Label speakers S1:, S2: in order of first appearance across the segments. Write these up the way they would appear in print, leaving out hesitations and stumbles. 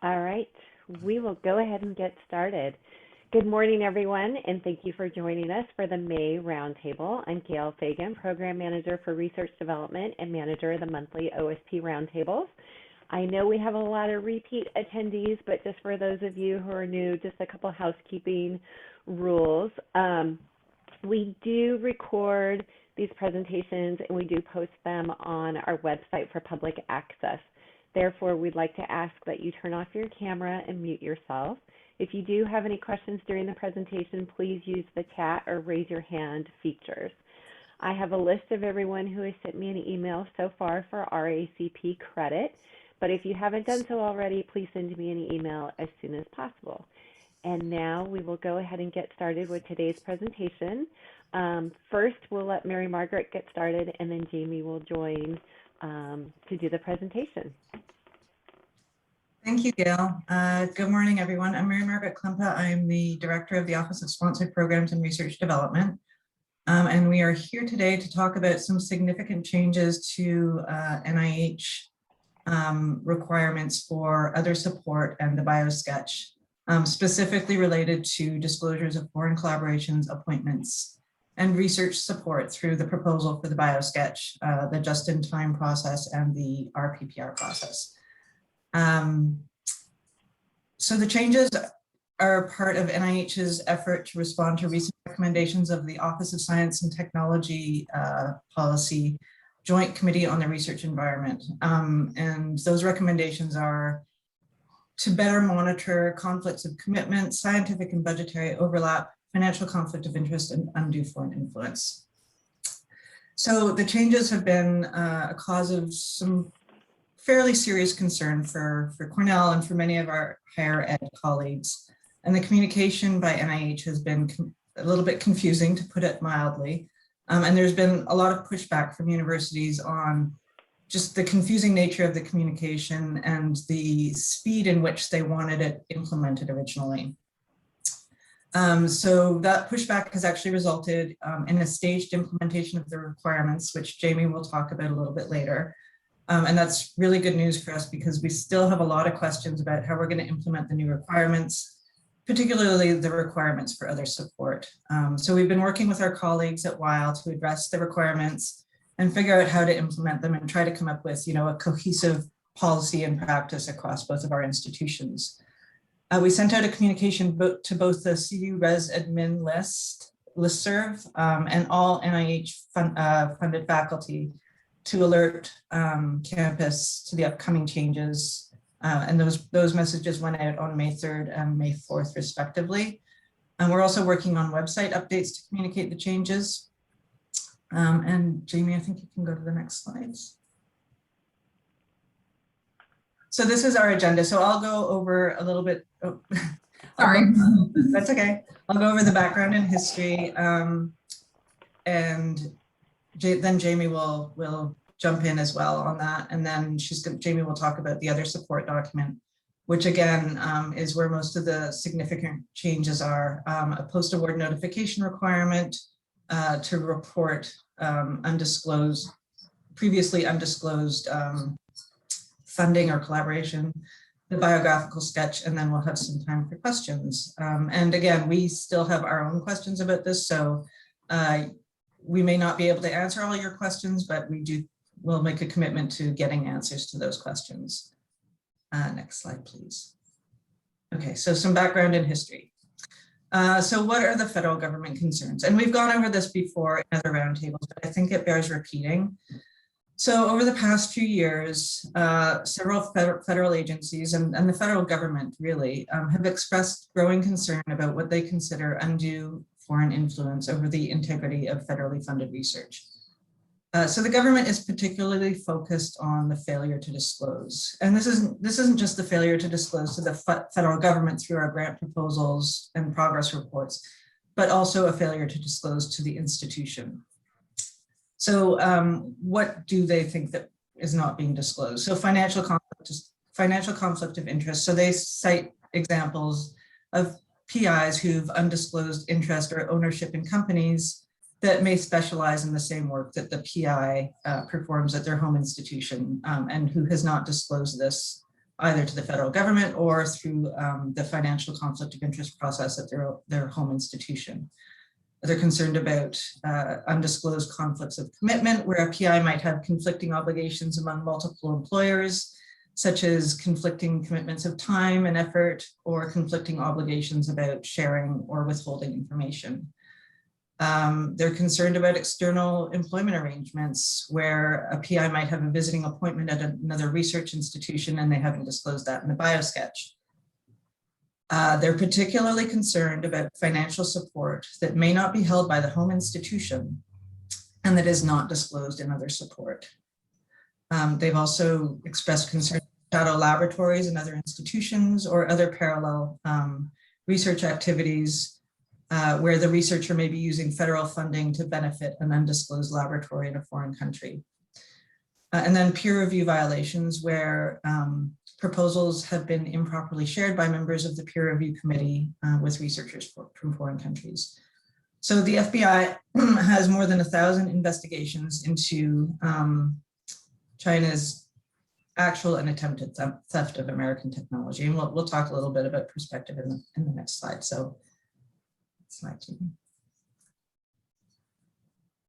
S1: All right, we will go ahead and get started. Good morning, everyone, and thank you for joining us for the May Roundtable. I'm Gail Fagan, Program Manager for Research Development and Manager of the monthly OSP Roundtables. I know we have a lot of repeat attendees, but just for those of you who are new, just a couple housekeeping rules. We do record these presentations and we do post them on our website for public access. Therefore, we'd like to ask that you turn off your camera and mute yourself. If you do have any questions during the presentation, please use the chat or raise your hand features. I have a list of everyone who has sent me an email so far for RACP credit, but if you haven't done so already, please send me an email as soon as possible. And now we will go ahead and get started with today's presentation. First, we'll let Mary Margaret get started, and then Jamie will join to do the presentation.
S2: Thank you, Gail. Good morning, everyone. I'm Mary Margaret Klempa. I'm the Director of the Office of Sponsored Programs and Research Development. And we are here today to talk about some significant changes to NIH requirements for other support and the Biosketch, specifically related to disclosures of foreign collaborations, appointments, and research support through the proposal for the Biosketch, the just-in-time process, and the RPPR process. So the changes are part of NIH's effort to respond to recent recommendations of the Office of Science and Technology Policy Joint Committee on the Research Environment. And those recommendations are to better monitor conflicts of commitment, scientific and budgetary overlap, financial conflict of interest, and undue foreign influence. So the changes have been a cause of some fairly serious concern for Cornell and for many of our higher ed colleagues. And the communication by NIH has been a little bit confusing, to put it mildly. And there's been a lot of pushback from universities on just the confusing nature of the communication and the speed in which they wanted it implemented originally. So that pushback has actually resulted in a staged implementation of the requirements, which Jamie will talk about a little bit later. And that's really good news for us because we still have a lot of questions about how we're going to implement the new requirements, particularly the requirements for other support. So we've been working with our colleagues at Weill to address the requirements and figure out how to implement them and try to come up with, a cohesive policy and practice across both of our institutions. We sent out a communication to both the CU Res Admin listserv and all NIH funded faculty to alert campus to the upcoming changes. And those messages went out on May 3rd and May 4th, respectively. And we're also working on website updates to communicate the changes. And Jamie, I think you can go to the next slides. So this is our agenda. So I'll go over a little bit. Oh, sorry. That's okay. I'll go over the background and history. And then Jamie will jump in as well on that. And then Jamie will talk about the other support document, which again is where most of the significant changes are. A post-award notification requirement to report previously undisclosed funding or collaboration, the biographical sketch, and then we'll have some time for questions. And again, we still have our own questions about this, so we may not be able to answer all your questions, but we'll make a commitment to getting answers to those questions. Next slide, please. Okay, so some background and history. So what are the federal government concerns? And we've gone over this before in other roundtables, but I think it bears repeating. So over the past few years, several federal agencies and the federal government really have expressed growing concern about what they consider undue foreign influence over the integrity of federally funded research. So the government is particularly focused on the failure to disclose. And this isn't just the failure to disclose to the federal government through our grant proposals and progress reports, but also a failure to disclose to the institution. So what do they think that is not being disclosed? So financial conflict of interest. So they cite examples of PIs who've undisclosed interest or ownership in companies that may specialize in the same work that the PI performs at their home institution and who has not disclosed this either to the federal government or through the financial conflict of interest process at their home institution. They're concerned about undisclosed conflicts of commitment, where a PI might have conflicting obligations among multiple employers, such as conflicting commitments of time and effort, or conflicting obligations about sharing or withholding information. They're concerned about external employment arrangements, where a PI might have a visiting appointment at another research institution and they haven't disclosed that in the Biosketch. They're particularly concerned about financial support that may not be held by the home institution and that is not disclosed in other support. They've also expressed concern about shadow laboratories and other institutions or other parallel research activities where the researcher may be using federal funding to benefit an undisclosed laboratory in a foreign country. And then peer review violations, where proposals have been improperly shared by members of the peer review committee with researchers from foreign countries. So the FBI has more than 1,000 investigations into China's actual and attempted theft of American technology. And we'll talk a little bit about perspective in the next slide. So, slide 2.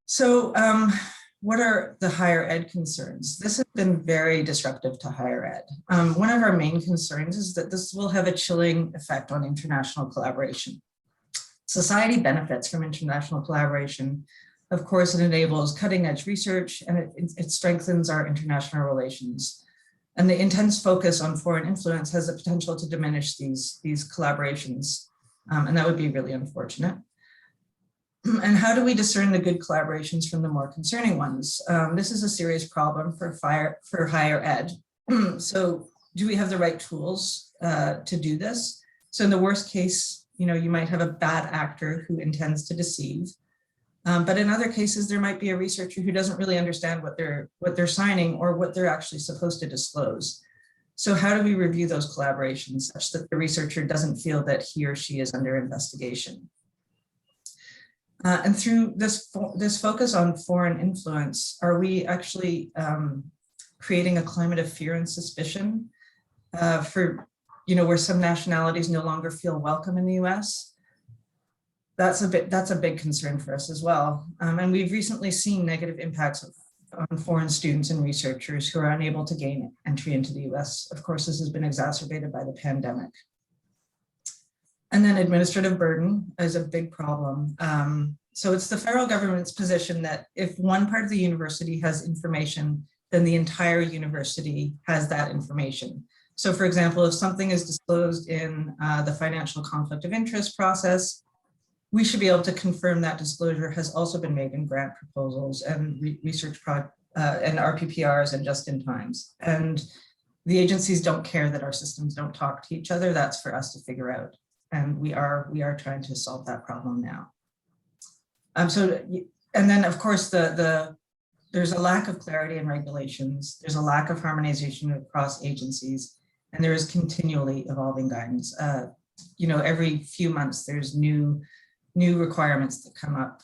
S2: So what are the higher ed concerns? This has been very disruptive to higher ed. One of our main concerns is that this will have a chilling effect on international collaboration. Society benefits from international collaboration. Of course, it enables cutting edge research and it strengthens our international relations. And the intense focus on foreign influence has the potential to diminish these collaborations. And that would be really unfortunate. And how do we discern the good collaborations from the more concerning ones? This is a serious problem for higher ed. So do we have the right tools to do this? So in the worst case, you might have a bad actor who intends to deceive. But in other cases, there might be a researcher who doesn't really understand what they're signing or what they're actually supposed to disclose. So how do we review those collaborations such that the researcher doesn't feel that he or she is under investigation? And through this focus on foreign influence, are we actually creating a climate of fear and suspicion for, where some nationalities no longer feel welcome in the US? That's a big concern for us as well. And we've recently seen negative impacts on foreign students and researchers who are unable to gain entry into the US. Of course, this has been exacerbated by the pandemic. And then administrative burden is a big problem. So it's the federal government's position that if one part of the university has information, then the entire university has that information. So for example, if something is disclosed in the financial conflict of interest process, we should be able to confirm that disclosure has also been made in grant proposals and research and RPPRs and just-in-times. And the agencies don't care that our systems don't talk to each other. That's for us to figure out. And we are trying to solve that problem now. And then of course, there's a lack of clarity in regulations. There's a lack of harmonization across agencies, and there is continually evolving guidance. Every few months there's new requirements that come up.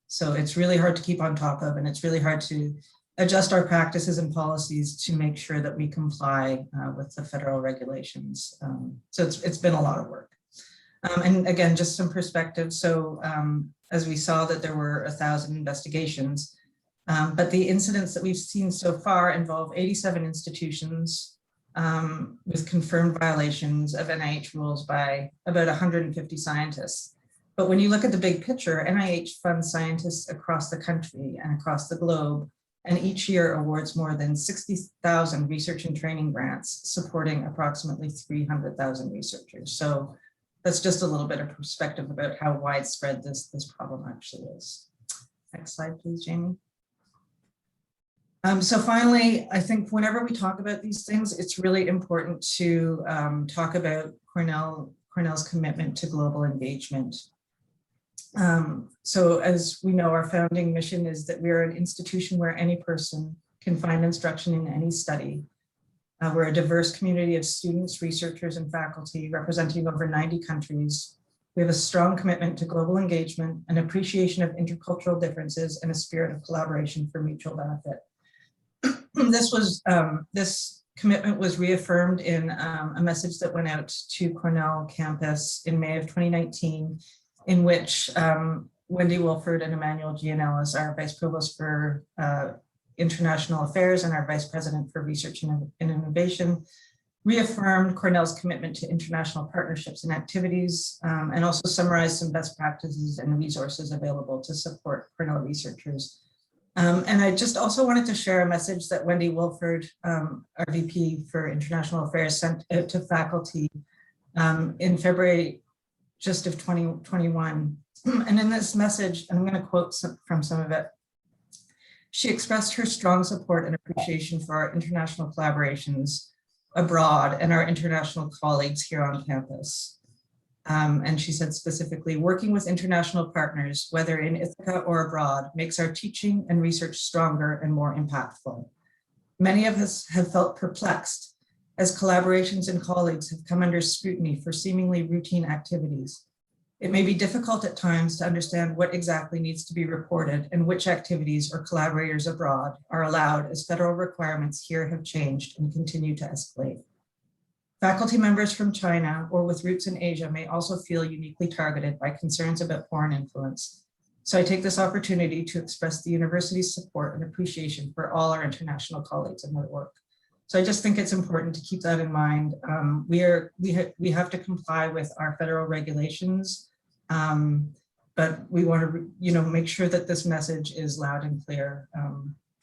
S2: So it's really hard to keep on top of, and it's really hard to adjust our practices and policies to make sure that we comply with the federal regulations. So it's been a lot of work. And again, just some perspective. So as we saw that there were 1,000 investigations, but the incidents that we've seen so far involve 87 institutions with confirmed violations of NIH rules by about 150 scientists. But when you look at the big picture, NIH funds scientists across the country and across the globe, and each year awards more than 60,000 research and training grants, supporting approximately 300,000 researchers. So that's just a little bit of perspective about how widespread this problem actually is. Next slide, please, Jamie. So finally, I think whenever we talk about these things, it's really important to talk about Cornell's commitment to global engagement. So as we know, our founding mission is that we're an institution where any person can find instruction in any study. We're a diverse community of students, researchers, and faculty representing over 90 countries. We have a strong commitment to global engagement, an appreciation of intercultural differences, and a spirit of collaboration for mutual benefit. This commitment was reaffirmed in a message that went out to Cornell campus in May of 2019, in which Wendy Wilford and Emmanuel Gianellis, our Vice Provost for International Affairs and our Vice President for Research and Innovation, reaffirmed Cornell's commitment to international partnerships and activities, and also summarized some best practices and resources available to support Cornell researchers. And I just also wanted to share a message that Wendy Wilford, our VP for International Affairs, sent out to faculty in February just of 2021. And in this message, I'm going to quote from some of it. She expressed her strong support and appreciation for our international collaborations abroad and our international colleagues here on campus. And she said specifically, working with international partners, whether in Ithaca or abroad, makes our teaching and research stronger and more impactful. Many of us have felt perplexed as collaborations and colleagues have come under scrutiny for seemingly routine activities. It may be difficult at times to understand what exactly needs to be reported and which activities or collaborators abroad are allowed as federal requirements here have changed and continue to escalate. Faculty members from China or with roots in Asia may also feel uniquely targeted by concerns about foreign influence. So I take this opportunity to express the university's support and appreciation for all our international colleagues and their work. So I just think it's important to keep that in mind. We have to comply with our federal regulations, but we want to make sure that this message is loud and clear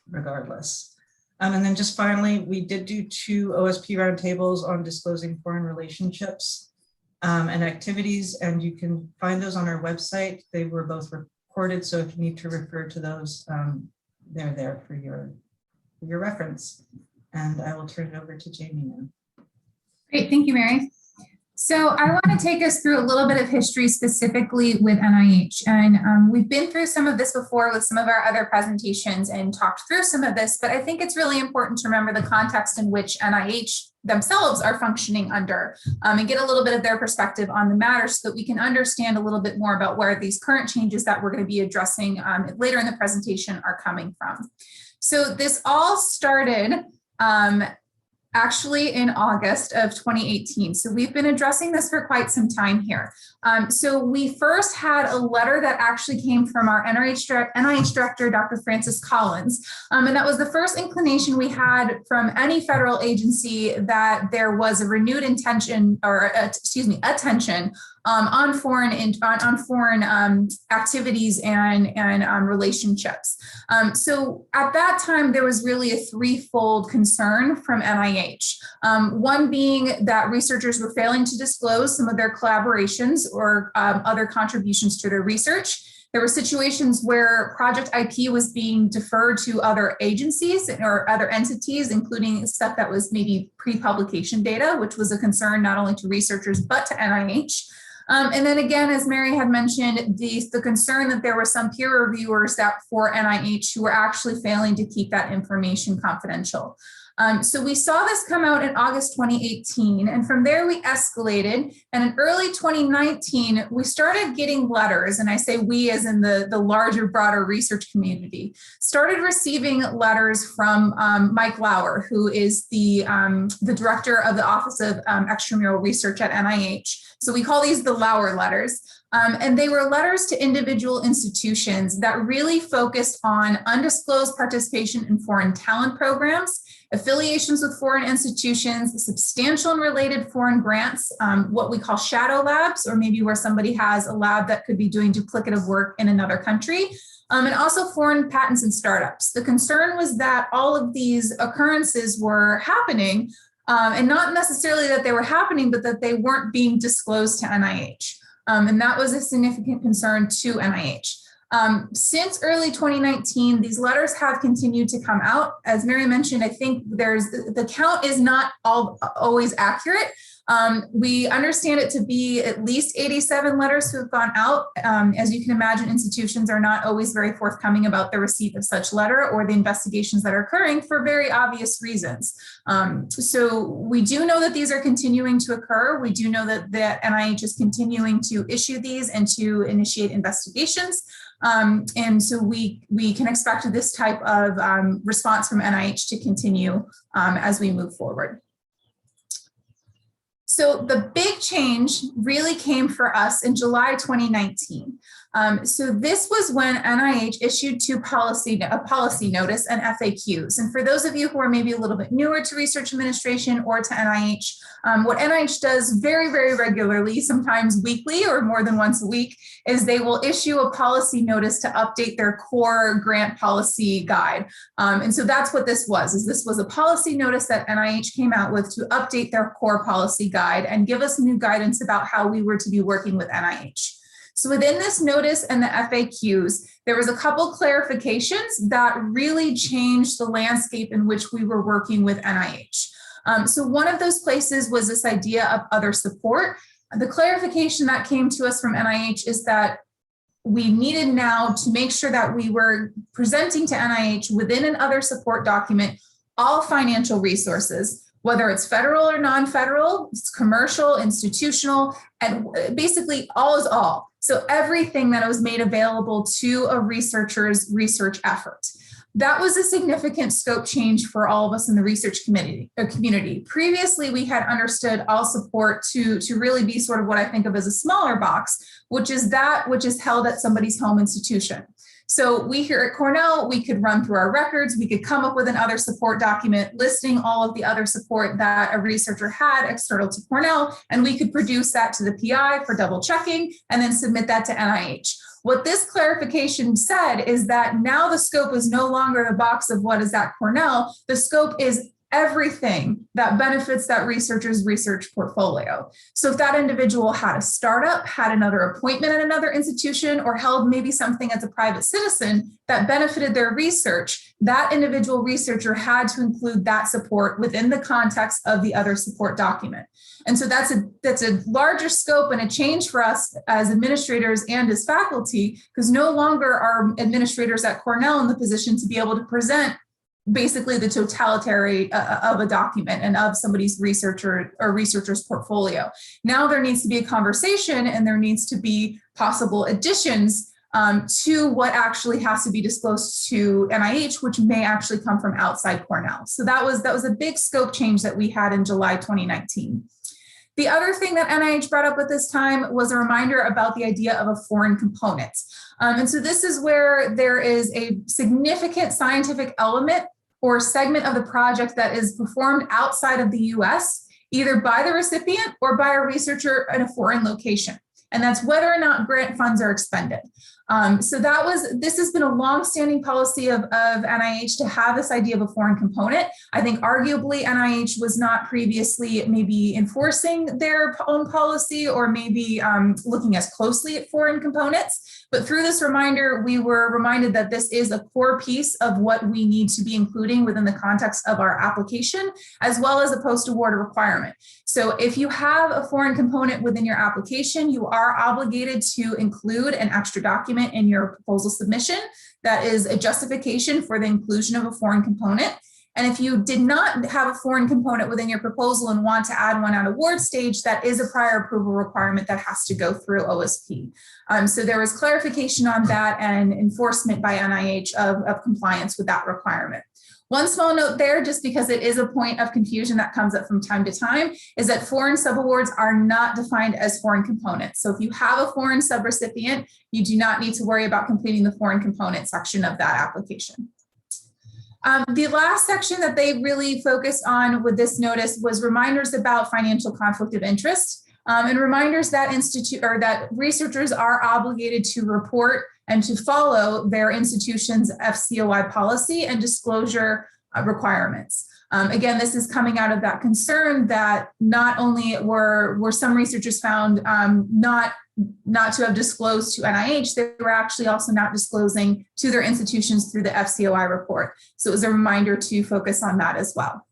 S2: regardless. And then just finally, we did do 2 OSP roundtables on disclosing foreign relationships and activities, and you can find those on our website. They were both recorded, so if you need to refer to those, they're there for your reference. And I will turn it over to Jamie now.
S3: Great, thank you, Mary. So I want to take us through a little bit of history specifically with NIH. And we've been through some of this before with some of our other presentations and talked through some of this, but I think it's really important to remember the context in which NIH themselves are functioning under and get a little bit of their perspective on the matter so that we can understand a little bit more about where these current changes that we're going to be addressing later in the presentation are coming from. So this all started actually in August of 2018. So we've been addressing this for quite some time here. So we first had a letter that actually came from our NIH director, Dr. Francis Collins. And that was the first inclination we had from any federal agency that there was a renewed intention or attention on foreign activities and relationships. So at that time, there was really a threefold concern from NIH. One being that researchers were failing to disclose some of their collaborations or other contributions to their research. There were situations where project IP was being deferred to other agencies or other entities, including stuff that was maybe pre-publication data, which was a concern not only to researchers, but to NIH. And then again, as Mary had mentioned, the concern that there were some peer reviewers that for NIH who were actually failing to keep that information confidential. So we saw this come out in August 2018, and from there we escalated. And in early 2019, we started getting letters, and I say we as in the larger, broader research community, started receiving letters from Mike Lauer, who is the director of the Office of Extramural Research at NIH. So we call these the Lauer letters. And they were letters to individual institutions that really focused on undisclosed participation in foreign talent programs, affiliations with foreign institutions, substantial and related foreign grants, what we call shadow labs, or maybe where somebody has a lab that could be doing duplicative work in another country, and also foreign patents and startups. The concern was that all of these occurrences were happening, and not necessarily that they were happening, but that they weren't being disclosed to NIH. And that was a significant concern to NIH. Since early 2019, these letters have continued to come out. As Mary mentioned, I think the count is not always accurate, We understand it to be at least 87 letters who have gone out. As you can imagine, institutions are not always very forthcoming about the receipt of such letter or the investigations that are occurring for very obvious reasons. So we do know that these are continuing to occur. We do know that the NIH is continuing to issue these and to initiate investigations. And so we can expect this type of response from NIH to continue as we move forward. So the big change really came for us in July 2019. So this was when NIH issued a policy notice and FAQs. And for those of you who are maybe a little bit newer to research administration or to NIH, what NIH does very, very regularly, sometimes weekly or more than once a week, is they will issue a policy notice to update their core grant policy guide. And so that's what this was a policy notice that NIH came out with to update their core policy guide and give us new guidance about how we were to be working with NIH. So within this notice and the FAQs, there was a couple clarifications that really changed the landscape in which we were working with NIH. So one of those places was this idea of other support. The clarification that came to us from NIH is that we needed now to make sure that we were presenting to NIH within an other support document all financial resources, whether it's federal or non-federal, it's commercial, institutional, and basically all is all. So everything that was made available to a researcher's research effort. That was a significant scope change for all of us in the research community. Previously, we had understood all support to really be sort of what I think of as a smaller box, which is that which is held at somebody's home institution. So we here at Cornell, we could run through our records, we could come up with another support document listing all of the other support that a researcher had external to Cornell, and we could produce that to the PI for double checking and then submit that to NIH. What this clarification said is that now the scope is no longer the box of what is at Cornell, the scope is everything that benefits that researcher's research portfolio. So if that individual had a startup, had another appointment at another institution, or held maybe something as a private citizen that benefited their research, that individual researcher had to include that support within the context of the other support document. And so that's a larger scope and a change for us as administrators and as faculty, because no longer are administrators at Cornell in the position to be able to present basically the totality of a document and of somebody's researcher or researcher's portfolio. Now there needs to be a conversation and there needs to be possible additions to what actually has to be disclosed to NIH, which may actually come from outside Cornell. So that was a big scope change that we had in July 2019. The other thing that NIH brought up at this time was a reminder about the idea of a foreign component. And so this is where there is a significant scientific element or segment of the project that is performed outside of the US, either by the recipient or by a researcher in a foreign location. And that's whether or not grant funds are expended. So this has been a longstanding policy of NIH to have this idea of a foreign component. I think arguably NIH was not previously maybe enforcing their own policy or maybe looking as closely at foreign components. But through this reminder, we were reminded that this is a core piece of what we need to be including within the context of our application, as well as a post-award requirement. So if you have a foreign component within your application, you are obligated to include an extra document in your proposal submission that is a justification for the inclusion of a foreign component. And if you did not have a foreign component within your proposal and want to add one at award stage, that is a prior approval requirement that has to go through OSP. So there was clarification on that and enforcement by NIH of compliance with that requirement. One small note there, just because it is a point of confusion that comes up from time to time, is that foreign subawards are not defined as foreign components. So if you have a foreign subrecipient, you do not need to worry about completing the foreign component section of that application. The last section that they really focused on with this notice was reminders about financial conflict of interest. And reminders that that researchers are obligated to report and to follow their institution's FCOI policy and disclosure requirements. Again, this is coming out of that concern that not only were some researchers found not to have disclosed to NIH, they were actually also not disclosing to their institutions through the FCOI report. So it was a reminder to focus on that as well.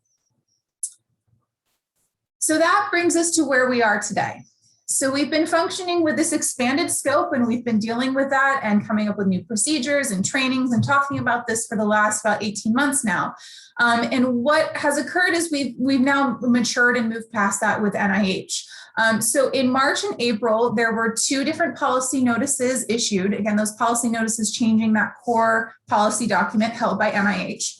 S3: So that brings us to where we are today. So we've been functioning with this expanded scope, and we've been dealing with that and coming up with new procedures and trainings and talking about this for the last about 18 months now. And what has occurred is we've now matured and moved past that with NIH. So in March and April, there were 2 different policy notices issued. Again, those policy notices changing that core policy document held by NIH.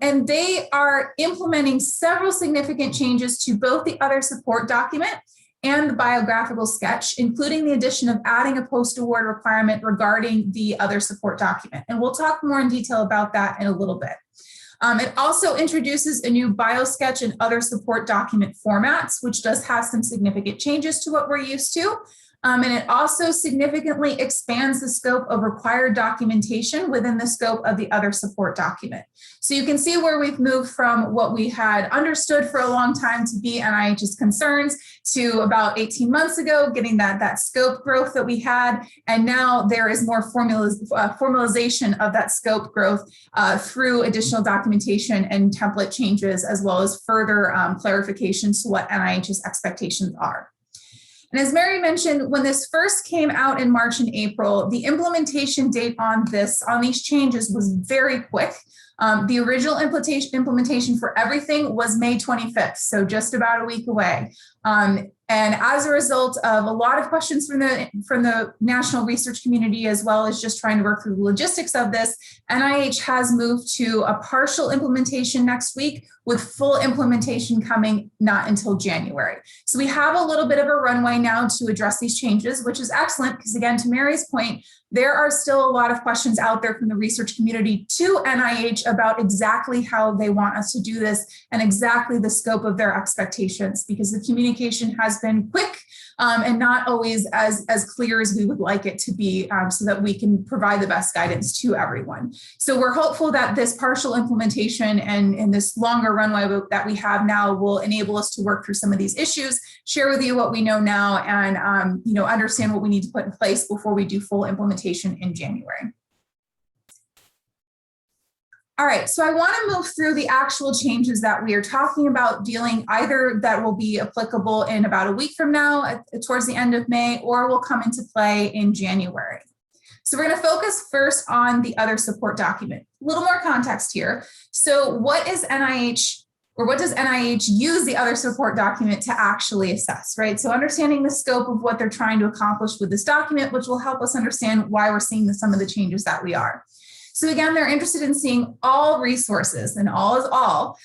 S3: And they are implementing several significant changes to both the other support document and the biographical sketch, including the addition of adding a post-award requirement regarding the other support document. And we'll talk more in detail about that in a little bit. It also introduces a new Biosketch and other support document formats, which does have some significant changes to what we're used to. And it also significantly expands the scope of required documentation within the scope of the other support document. So you can see where we've moved from what we had understood for a long time to be NIH's concerns to about 18 months ago, getting that scope growth that we had. And now there is more formalization of that scope growth through additional documentation and template changes, as well as further clarifications to what NIH's expectations are. And as Mary mentioned, when this first came out in March and April, the implementation date on these changes was very quick. The original implementation for everything was May 25th, so just about a week away. And as a result of a lot of questions from the national research community, as well as just trying to work through the logistics of this, NIH has moved to a partial implementation next week, with full implementation coming not until January. So we have a little bit of a runway now to address these changes, which is excellent, because again, to Mary's point, there are still a lot of questions out there from the research community to NIH about exactly how they want us to do this and exactly the scope of their expectations, because the communication has been quick and not always as clear as we would like it to be, so that we can provide the best guidance to everyone. So we're hopeful that this partial implementation and this longer runway that we have now will enable us to work through some of these issues, share with you what we know now, and understand what we need to put in place before we do full implementation in January. All right, so I want to move through the actual changes that we are talking about dealing, either that will be applicable in about a week from now, towards the end of May, or will come into play in January. So we're going to focus first on the other support document. A little more context here. So what is NIH, or what does NIH use the other support document to actually assess, right? So understanding the scope of what they're trying to accomplish with this document, which will help us understand why we're seeing some of the changes that we are. So again, they're interested in seeing all resources, and all is all,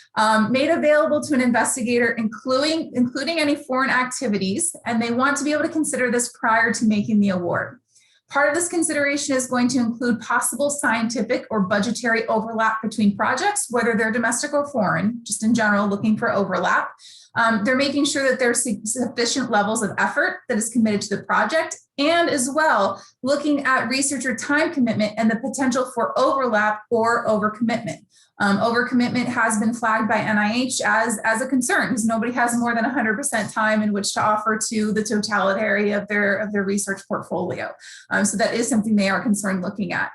S3: made available to an investigator, including any foreign activities, and they want to be able to consider this prior to making the award. Part of this consideration is going to include possible scientific or budgetary overlap between projects, whether they're domestic or foreign, just in general, looking for overlap. They're making sure that there's sufficient levels of effort that is committed to the project, and as well, looking at researcher time commitment and the potential for overlap or overcommitment. Overcommitment has been flagged by NIH as a concern, because nobody has more than 100% time in which to offer to the totality of their research portfolio. So that is something they are concerned looking at.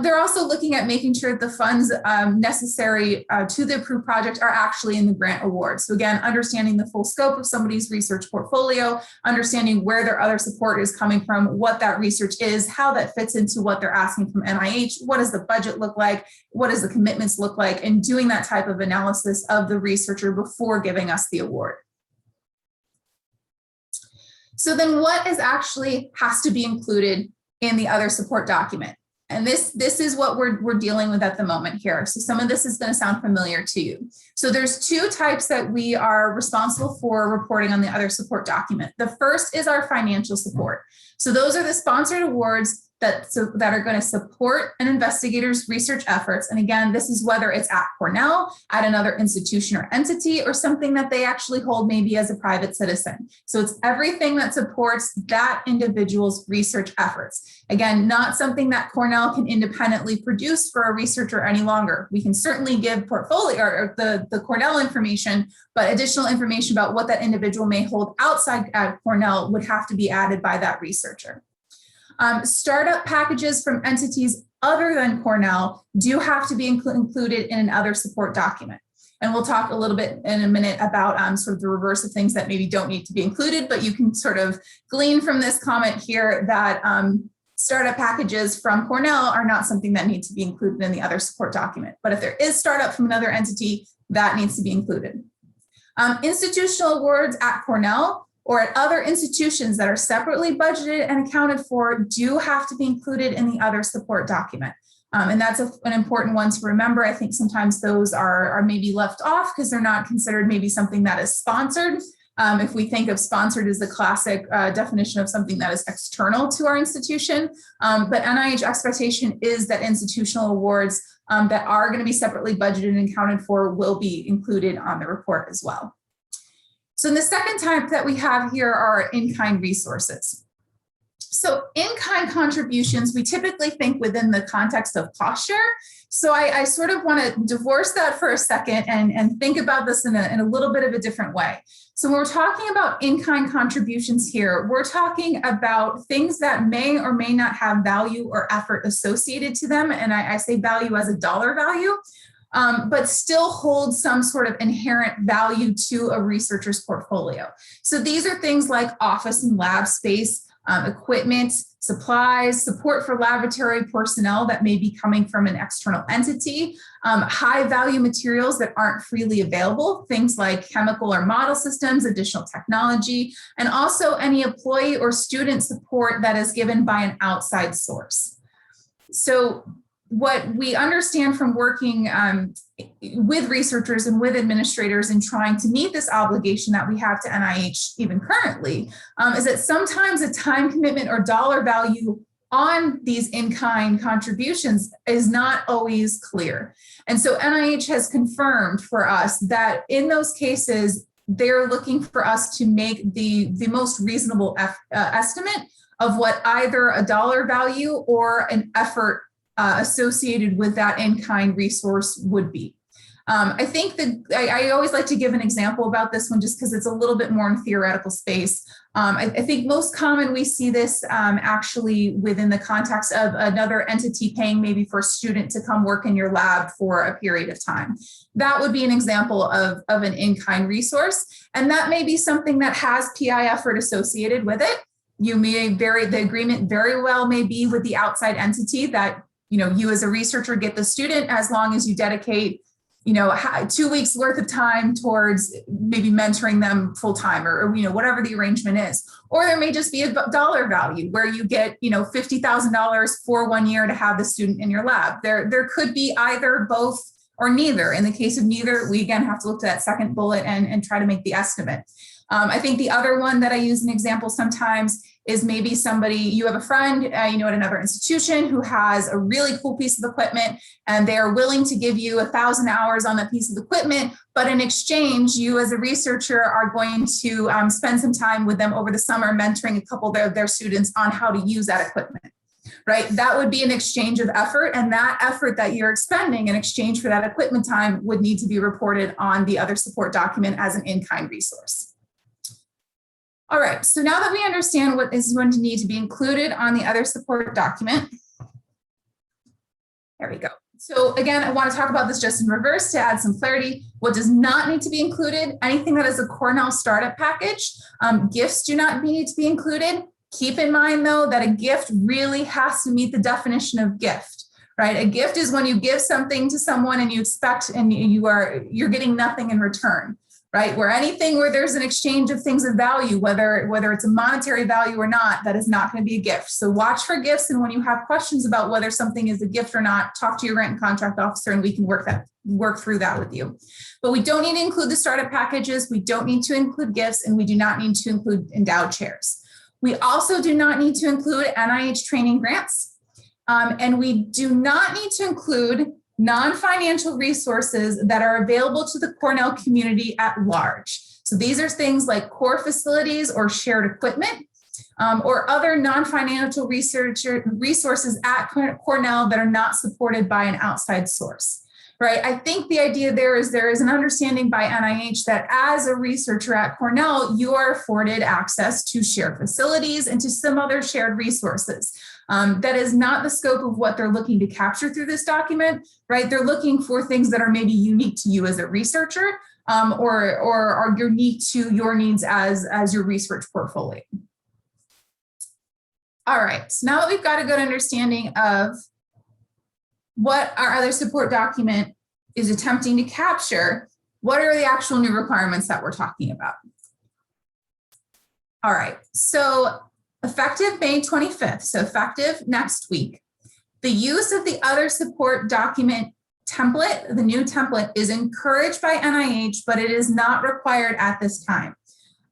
S3: They're also looking at making sure that the funds necessary to the approved project are actually in the grant award. So again, understanding the full scope of somebody's research portfolio, understanding where their other support is coming from, what that research is, how that fits into what they're asking from NIH, what does the budget look like, what does the commitments look like, and doing that type of analysis of the researcher before giving us the award. So then what is actually has to be included in the other support document? And this is what we're dealing with at the moment here. So some of this is going to sound familiar to you. So there's 2 types that we are responsible for reporting on the other support document. The first is our financial support. So those are the sponsored awards that are going to support an investigator's research efforts. And again, this is whether it's at Cornell, at another institution or entity, or something that they actually hold maybe as a private citizen. So it's everything that supports that individual's research efforts. Again, not something that Cornell can independently produce for a researcher any longer. We can certainly give portfolio or the Cornell information, but additional information about what that individual may hold outside at Cornell would have to be added by that researcher. Startup packages from entities other than Cornell do have to be included in another support document. And we'll talk a little bit in a minute about sort of the reverse of things that maybe don't need to be included, but you can sort of glean from this comment here that startup packages from Cornell are not something that need to be included in the other support document. But if there is startup from another entity, that needs to be included. Institutional awards at Cornell or at other institutions that are separately budgeted and accounted for do have to be included in the other support document. And that's an important one to remember. I think sometimes those are maybe left off because they're not considered maybe something that is sponsored. If we think of sponsored as the classic definition of something that is external to our institution, but NIH expectation is that institutional awards that are going to be separately budgeted and accounted for will be included on the report as well. So the second type that we have here are in-kind resources. So in-kind contributions, we typically think within the context of cost share. So I sort of want to divorce that for a second and think about this in a little bit of a different way. So when we're talking about in-kind contributions here, we're talking about things that may or may not have value or effort associated to them. And I say value as a dollar value, but still hold some sort of inherent value to a researcher's portfolio. So these are things like office and lab space, equipment, supplies, support for laboratory personnel that may be coming from an external entity, high value materials that aren't freely available, things like chemical or model systems, additional technology, and also any employee or student support that is given by an outside source. So what we understand from working with researchers and with administrators and trying to meet this obligation that we have to NIH even currently is that sometimes a time commitment or dollar value on these in-kind contributions is not always clear. And so NIH has confirmed for us that in those cases, they're looking for us to make the most reasonable estimate of what either a dollar value or an effort associated with that in-kind resource would be. I think that I always like to give an example about this one just because it's a little bit more in theoretical space. I think most common we see this actually within the context of another entity paying maybe for a student to come work in your lab for a period of time. That would be an example of an in-kind resource. And that may be something that has PI effort associated with it. You may the agreement very well may be with the outside entity that you as a researcher get the student as long as you dedicate 2 weeks worth of time towards maybe mentoring them full time or whatever the arrangement is. Or there may just be a dollar value where you get $50,000 for 1 year to have the student in your lab. There could be either, both, or neither. In the case of neither, we again have to look to that second bullet and try to make the estimate. I think the other one that I use an example sometimes is maybe somebody, you have a friend, at another institution who has a really cool piece of equipment and they're willing to give you 1,000 hours on that piece of equipment, but in exchange, you as a researcher are going to spend some time with them over the summer, mentoring a couple of their students on how to use that equipment, right? That would be an exchange of effort, and that effort that you're expending in exchange for that equipment time would need to be reported on the other support document as an in-kind resource. All right, so now that we understand what is going to need to be included on the other support document, there we go. So again, I want to talk about this just in reverse to add some clarity. What does not need to be included? Anything that is a Cornell startup package. Gifts do not need to be included. Keep in mind though, that a gift really has to meet the definition of gift, right? A gift is when you give something to someone and you expect and you're getting nothing in return. Right? Where there's an exchange of things of value, whether it's a monetary value or not, that is not going to be a gift. So watch for gifts. And when you have questions about whether something is a gift or not, talk to your grant and contract officer and we can work through that with you. But we don't need to include the startup packages. We don't need to include gifts, and we do not need to include endowed chairs. We also do not need to include NIH training grants. And we do not need to include non-financial resources that are available to the Cornell community at large. So these are things like core facilities or shared equipment or other non-financial resources at Cornell that are not supported by an outside source. right? I think the idea there is an understanding by NIH that as a researcher at Cornell, you are afforded access to shared facilities and to some other shared resources. That is not the scope of what they're looking to capture through this document, right? They're looking for things that are maybe unique to you as a researcher, or are unique to your needs as your research portfolio. All right, so now that we've got a good understanding of what our other support document is attempting to capture, what are the actual new requirements that we're talking about? All right, so effective May 25th, so effective next week, the use of the other support document template, the new template, is encouraged by NIH, but it is not required at this time.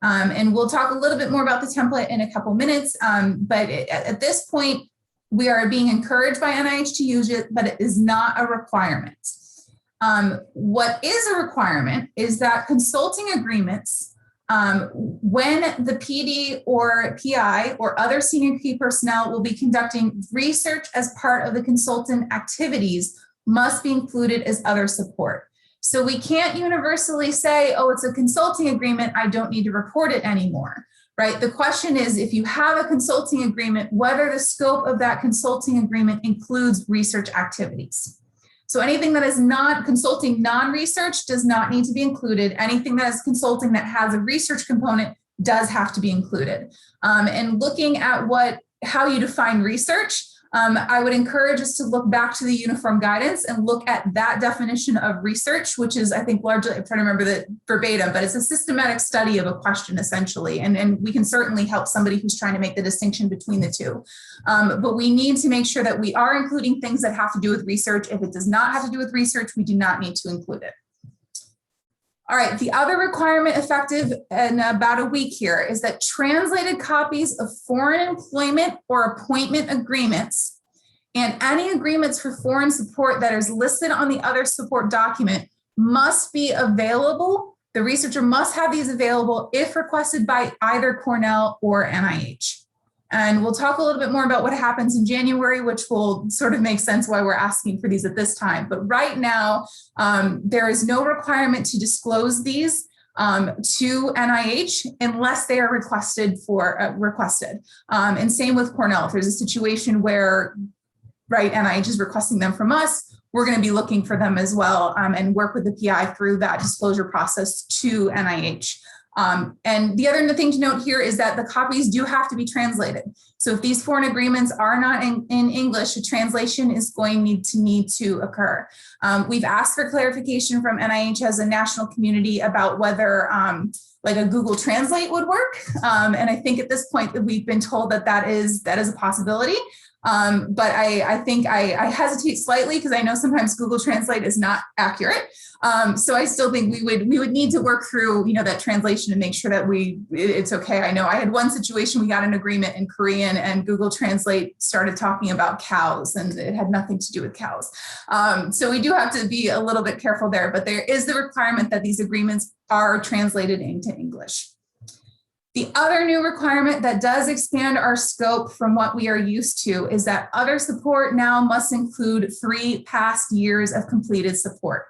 S3: And we'll talk a little bit more about the template in a couple minutes, but at this point, we are being encouraged by NIH to use it, but it is not a requirement. What is a requirement is that consulting agreements, when the PD or PI or other senior key personnel will be conducting research as part of the consultant activities, must be included as other support. So we can't universally say, oh, it's a consulting agreement, I don't need to report it anymore, right? The question is, if you have a consulting agreement, whether the scope of that consulting agreement includes research activities. So anything that is not consulting non-research does not need to be included. Anything that is consulting that has a research component does have to be included. And looking at how you define research, I would encourage us to look back to the uniform guidance and look at that definition of research, which is, I think, largely, I'm trying to remember the verbatim, but it's a systematic study of a question, essentially. And we can certainly help somebody who's trying to make the distinction between the two. But we need to make sure that we are including things that have to do with research. If it does not have to do with research, we do not need to include it. All right, the other requirement effective in about a week here is that translated copies of foreign employment or appointment agreements and any agreements for foreign support that is listed on the other support document must be available. The researcher must have these available if requested by either Cornell or NIH. And we'll talk a little bit more about what happens in January, which will sort of make sense why we're asking for these at this time. But right now, there is no requirement to disclose these to NIH unless they are requested. And same with Cornell. If there's a situation where, right, NIH is requesting them from us, we're going to be looking for them as well, and work with the PI through that disclosure process to NIH. And the other thing to note here is that the copies do have to be translated. So if these foreign agreements are not in English, a translation is going to need to occur. We've asked for clarification from NIH as a national community about whether like a Google Translate would work. And I think at this point that we've been told that is a possibility. But I think I hesitate slightly because I know sometimes Google Translate is not accurate. So I still think we would need to work through, that translation and make sure that it's okay. I know I had one situation, we got an agreement in Korean and Google Translate started talking about cows and it had nothing to do with cows. So we do have to be a little bit careful there, but there is the requirement that these agreements are translated into English. The other new requirement that does expand our scope from what we are used to is that other support now must include 3 past years of completed support.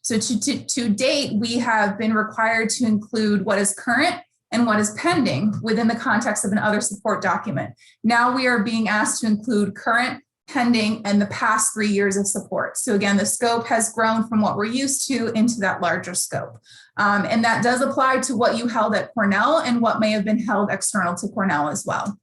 S3: So to date, we have been required to include what is current and what is pending within the context of an other support document. Now we are being asked to include current, pending, and the past 3 years of support. So again, the scope has grown from what we're used to into that larger scope. And that does apply to what you held at Cornell and what may have been held external to Cornell as well.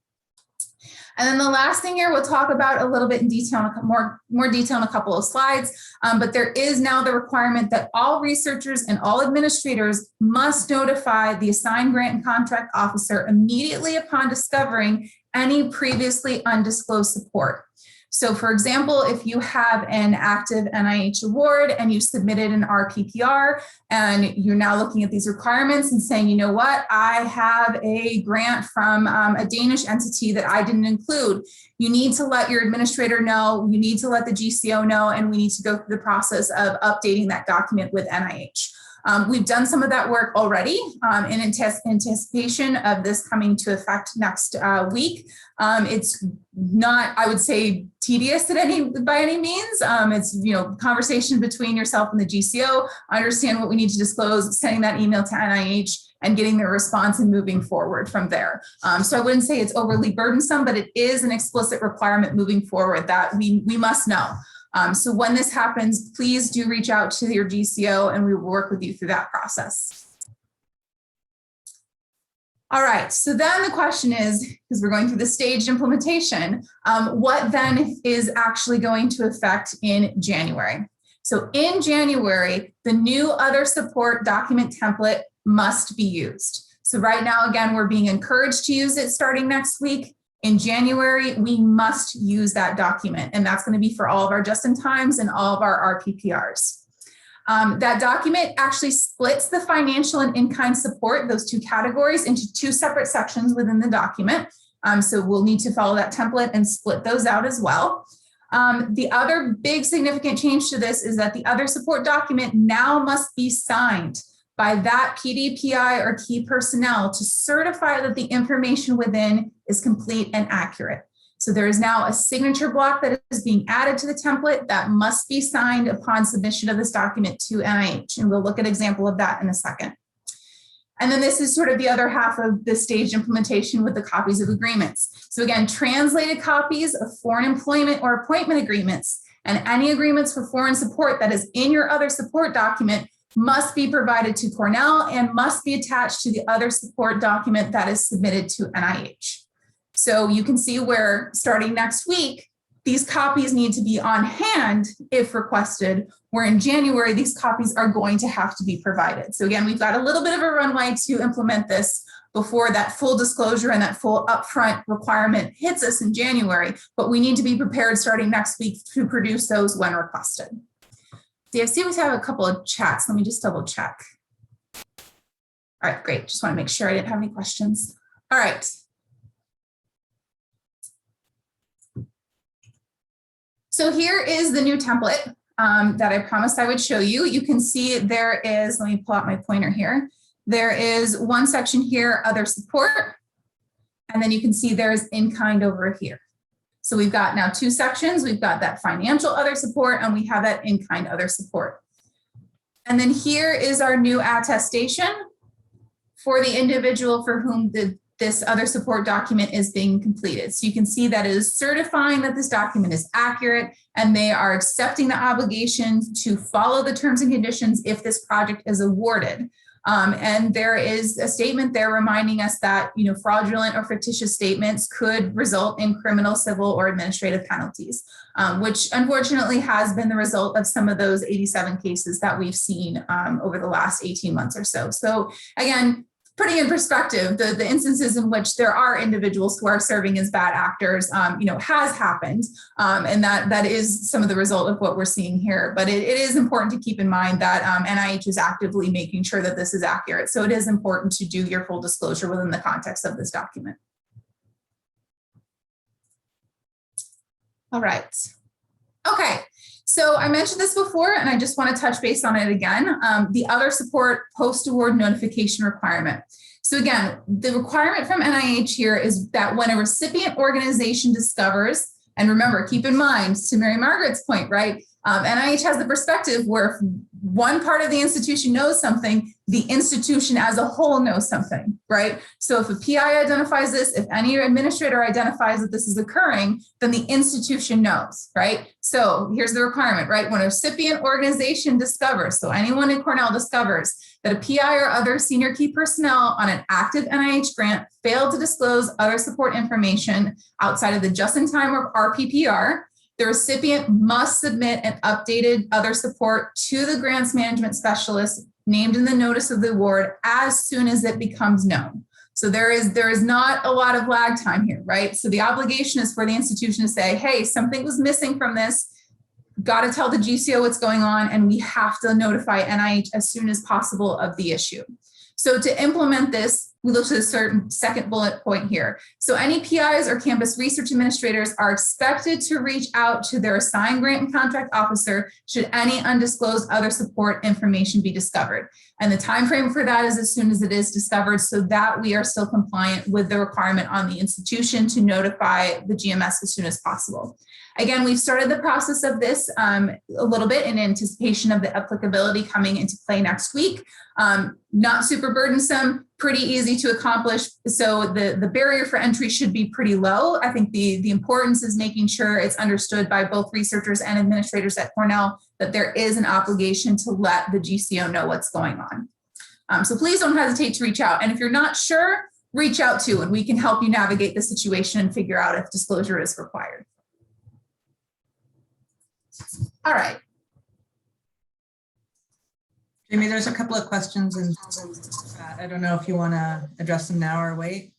S3: And then the last thing here, we'll talk about a little bit in detail, more detail in a couple of slides, but there is now the requirement that all researchers and all administrators must notify the assigned grant and contract officer immediately upon discovering any previously undisclosed support. So for example, if you have an active NIH award and you submitted an RPPR and you're now looking at these requirements and saying, you know what, I have a grant from a Danish entity that I didn't include. You need to let your administrator know, you need to let the GCO know, and we need to go through the process of updating that document with NIH. We've done some of that work already in anticipation of this coming to effect next week. It's not, I would say, tedious by any means. It's, conversation between yourself and the GCO, understand what we need to disclose, sending that email to NIH, and getting their response and moving forward from there. So I wouldn't say it's overly burdensome, but it is an explicit requirement moving forward that we must know. So when this happens, please do reach out to your GCO and we will work with you through that process. All right, so then the question is, because we're going through the staged implementation, what then is actually going to affect in January? So in January, the new other support document template must be used. So right now, again, we're being encouraged to use it starting next week. In January, we must use that document, and that's going to be for all of our just-in-times and all of our RPPRs. That document actually splits the financial and in-kind support, those two categories, into two separate sections within the document. So we'll need to follow that template and split those out as well. The other big significant change to this is that the other support document now must be signed by that PDPI or key personnel to certify that the information within is complete and accurate. So there is now a signature block that is being added to the template that must be signed upon submission of this document to NIH. And we'll look at an example of that in a second. And then this is sort of the other half of the staged implementation with the copies of agreements. So again, translated copies of foreign employment or appointment agreements and any agreements for foreign support that is in your other support document must be provided to Cornell and must be attached to the other support document that is submitted to NIH. So you can see where starting next week, these copies need to be on hand if requested, where in January, these copies are going to have to be provided. So again, we've got a little bit of a runway to implement this before that full disclosure and that full upfront requirement hits us in January, but we need to be prepared starting next week to produce those when requested. I see we have a couple of chats. Let me just double check. All right, great. Just want to make sure I didn't have any questions. All right. So here is the new template that I promised I would show you. You can see there is, let me pull out my pointer here. There is one section here, other support, and then you can see there's in-kind over here. So we've got now two sections. We've got that financial other support and we have that in-kind other support. And then here is our new attestation for the individual for whom this other support document is being completed. So you can see that it is certifying that this document is accurate and they are accepting the obligation to follow the terms and conditions if this project is awarded. And there is a statement there reminding us that, fraudulent or fictitious statements could result in criminal, civil, or administrative penalties, which unfortunately has been the result of some of those 87 cases that we've seen over the last 18 months or so. So again, putting in perspective, the instances in which there are individuals who are serving as bad actors, has happened. And that is some of the result of what we're seeing here. But it is important to keep in mind that NIH is actively making sure that this is accurate. So it is important to do your full disclosure within the context of this document. All right. Okay. So I mentioned this before, and I just want to touch base on it again, the other support post-award notification requirement. So again, the requirement from NIH here is that when a recipient organization discovers, and remember, keep in mind, to Mary Margaret's point, right, NIH has the perspective where if one part of the institution knows something, the institution as a whole knows something, right? So if a PI identifies this, if any administrator identifies that this is occurring, then the institution knows, right? So here's the requirement, right? When a recipient organization discovers, so anyone in Cornell discovers that a PI or other senior key personnel on an active NIH grant failed to disclose other support information outside of the just-in-time or RPPR, the recipient must submit an updated other support to the grants management specialist named in the notice of the award as soon as it becomes known. So there is not a lot of lag time here, right? So the obligation is for the institution to say, hey, something was missing from this, got to tell the GCO what's going on, and we have to notify NIH as soon as possible of the issue. So to implement this, we look at a certain second bullet point here. So any PIs or campus research administrators are expected to reach out to their assigned grant and contract officer should any undisclosed other support information be discovered. And the time frame for that is as soon as it is discovered, so that we are still compliant with the requirement on the institution to notify the GMS as soon as possible. Again, we've started the process of this a little bit in anticipation of the applicability coming into play next week. Not super burdensome, pretty easy to accomplish. So the barrier for entry should be pretty low. I think the importance is making sure it's understood by both researchers and administrators at Cornell that there is an obligation to let the GCO know what's going on. So please don't hesitate to reach out. And if you're not sure, reach out to, and we can help you navigate the situation and figure out if disclosure is required. All right.
S2: Jamie, there's a couple of questions, and I don't know if you want to address them now or wait.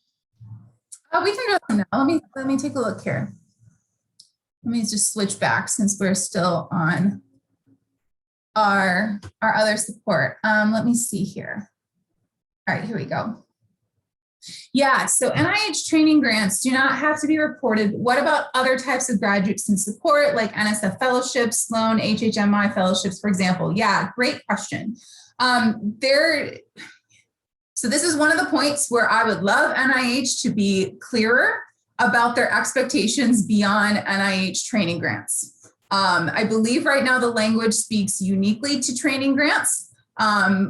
S3: We can address them now. Let me take a look here. Let me just switch back since we're still on our other support. Let me see here. All right, here we go. Yeah, so NIH training grants do not have to be reported. What about other types of graduate student support like NSF fellowships, Sloan, HHMI fellowships, for example? Yeah, great question. So this is one of the points where I would love NIH to be clearer about their expectations beyond NIH training grants. I believe right now the language speaks uniquely to training grants,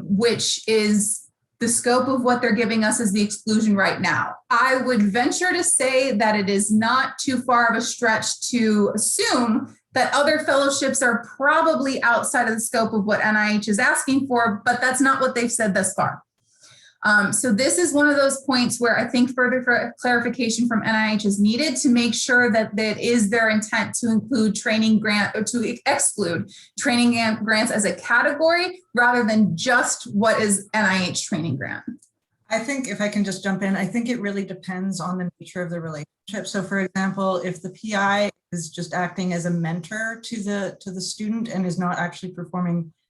S3: which is the scope of what they're giving us is the exclusion right now. I would venture to say that it is not too far of a stretch to assume that other fellowships are probably outside of the scope of what NIH is asking for, but that's not what they've said thus far. So this is one of those points where I think further clarification from NIH is needed to make sure that that is their intent to include training grant or to exclude training grants as a category rather than just what is NIH training grant.
S2: I think if I can just jump in, I think it really depends on the nature of the relationship. So for example, if the PI is just acting as a mentor to the student and is not actually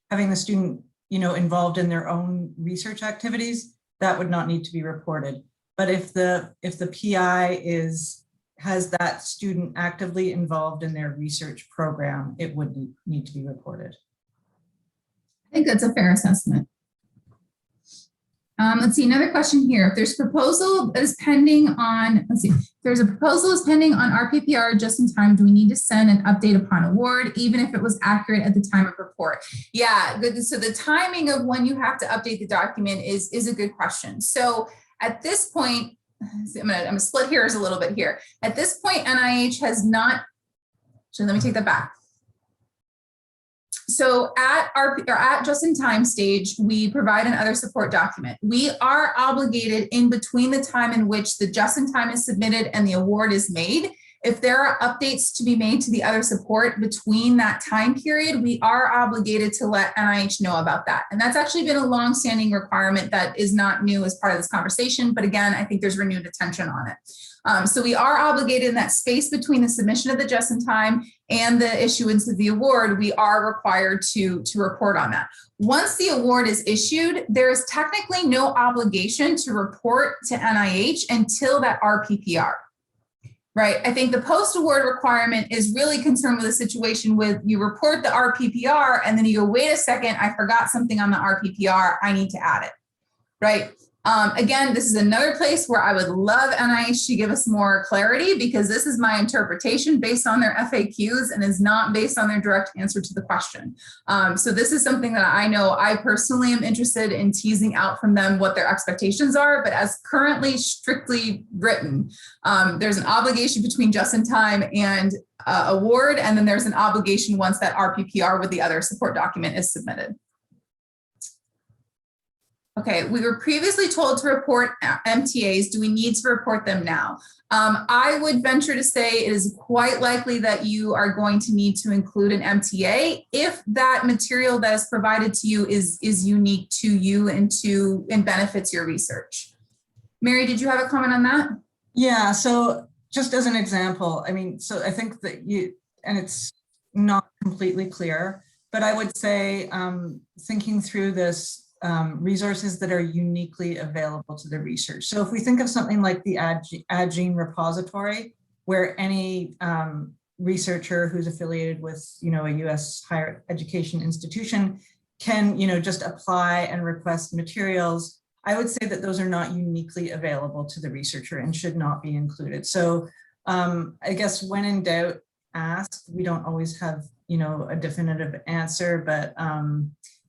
S2: having the student, involved in their own research activities, that would not need to be reported. But if the PI has that student actively involved in their research program, it would need to be reported.
S3: I think that's a fair assessment. Let's see, another question here. If there's a proposal that is pending on, RPPR just in time, do we need to send an update upon award, even if it was accurate at the time of report? Yeah, good. So the timing of when you have to update the document is a good question. So at this point, I'm gonna split hairs a little bit here. At this point, NIH has not, so let me take that back. So at just-in-time stage, we provide an other support document. We are obligated in between the time in which the just-in-time is submitted and the award is made. If there are updates to be made to the other support between that time period, we are obligated to let NIH know about that. And that's actually been a long-standing requirement that is not new as part of this conversation. But again, I think there's renewed attention on it. So we are obligated in that space between the submission of the just-in-time and the issuance of the award. We are required to report on that. Once the award is issued, there is technically no obligation to report to NIH until that RPPR. Right. I think the post-award requirement is really concerned with a situation with you report the RPPR and then you go, wait a second, I forgot something on the RPPR. I need to add it. Right. Again, this is another place where I would love NIH to give us more clarity because this is my interpretation based on their FAQs and is not based on their direct answer to the question. So this is something that I know I personally am interested in teasing out from them what their expectations are, but as currently strictly written, there's an obligation between just-in-time and award, and then there's an obligation once that RPPR with the other support document is submitted. Okay, we were previously told to report MTAs. Do we need to report them now? I would venture to say it is quite likely that you are going to need to include an MTA if that material that is provided to you is unique to you and benefits your research. Mary, did you have a comment on that?
S2: Yeah, so just as an example, so I think that and it's not completely clear, but I would say thinking through this, resources that are uniquely available to the research. So if we think of something like the AdGene repository, where any researcher who's affiliated with, a US higher education institution can, just apply and request materials, I would say that those are not uniquely available to the researcher and should not be included. So I guess when in doubt, ask. We don't always have, a definitive answer, but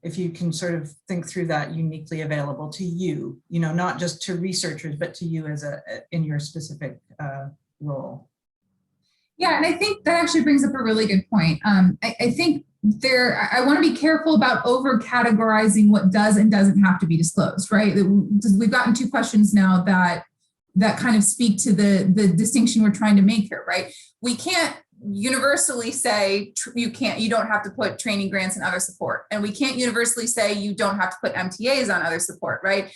S2: if you can sort of think through that uniquely available to you, not just to researchers, but to you as in your specific role.
S3: Yeah, and I think that actually brings up a really good point. I think I want to be careful about over categorizing what does and doesn't have to be disclosed, right? We've gotten 2 questions now that kind of speak to the distinction we're trying to make here, right? We can't universally say you don't have to put training grants and other support, and we can't universally say you don't have to put MTAs on other support, right?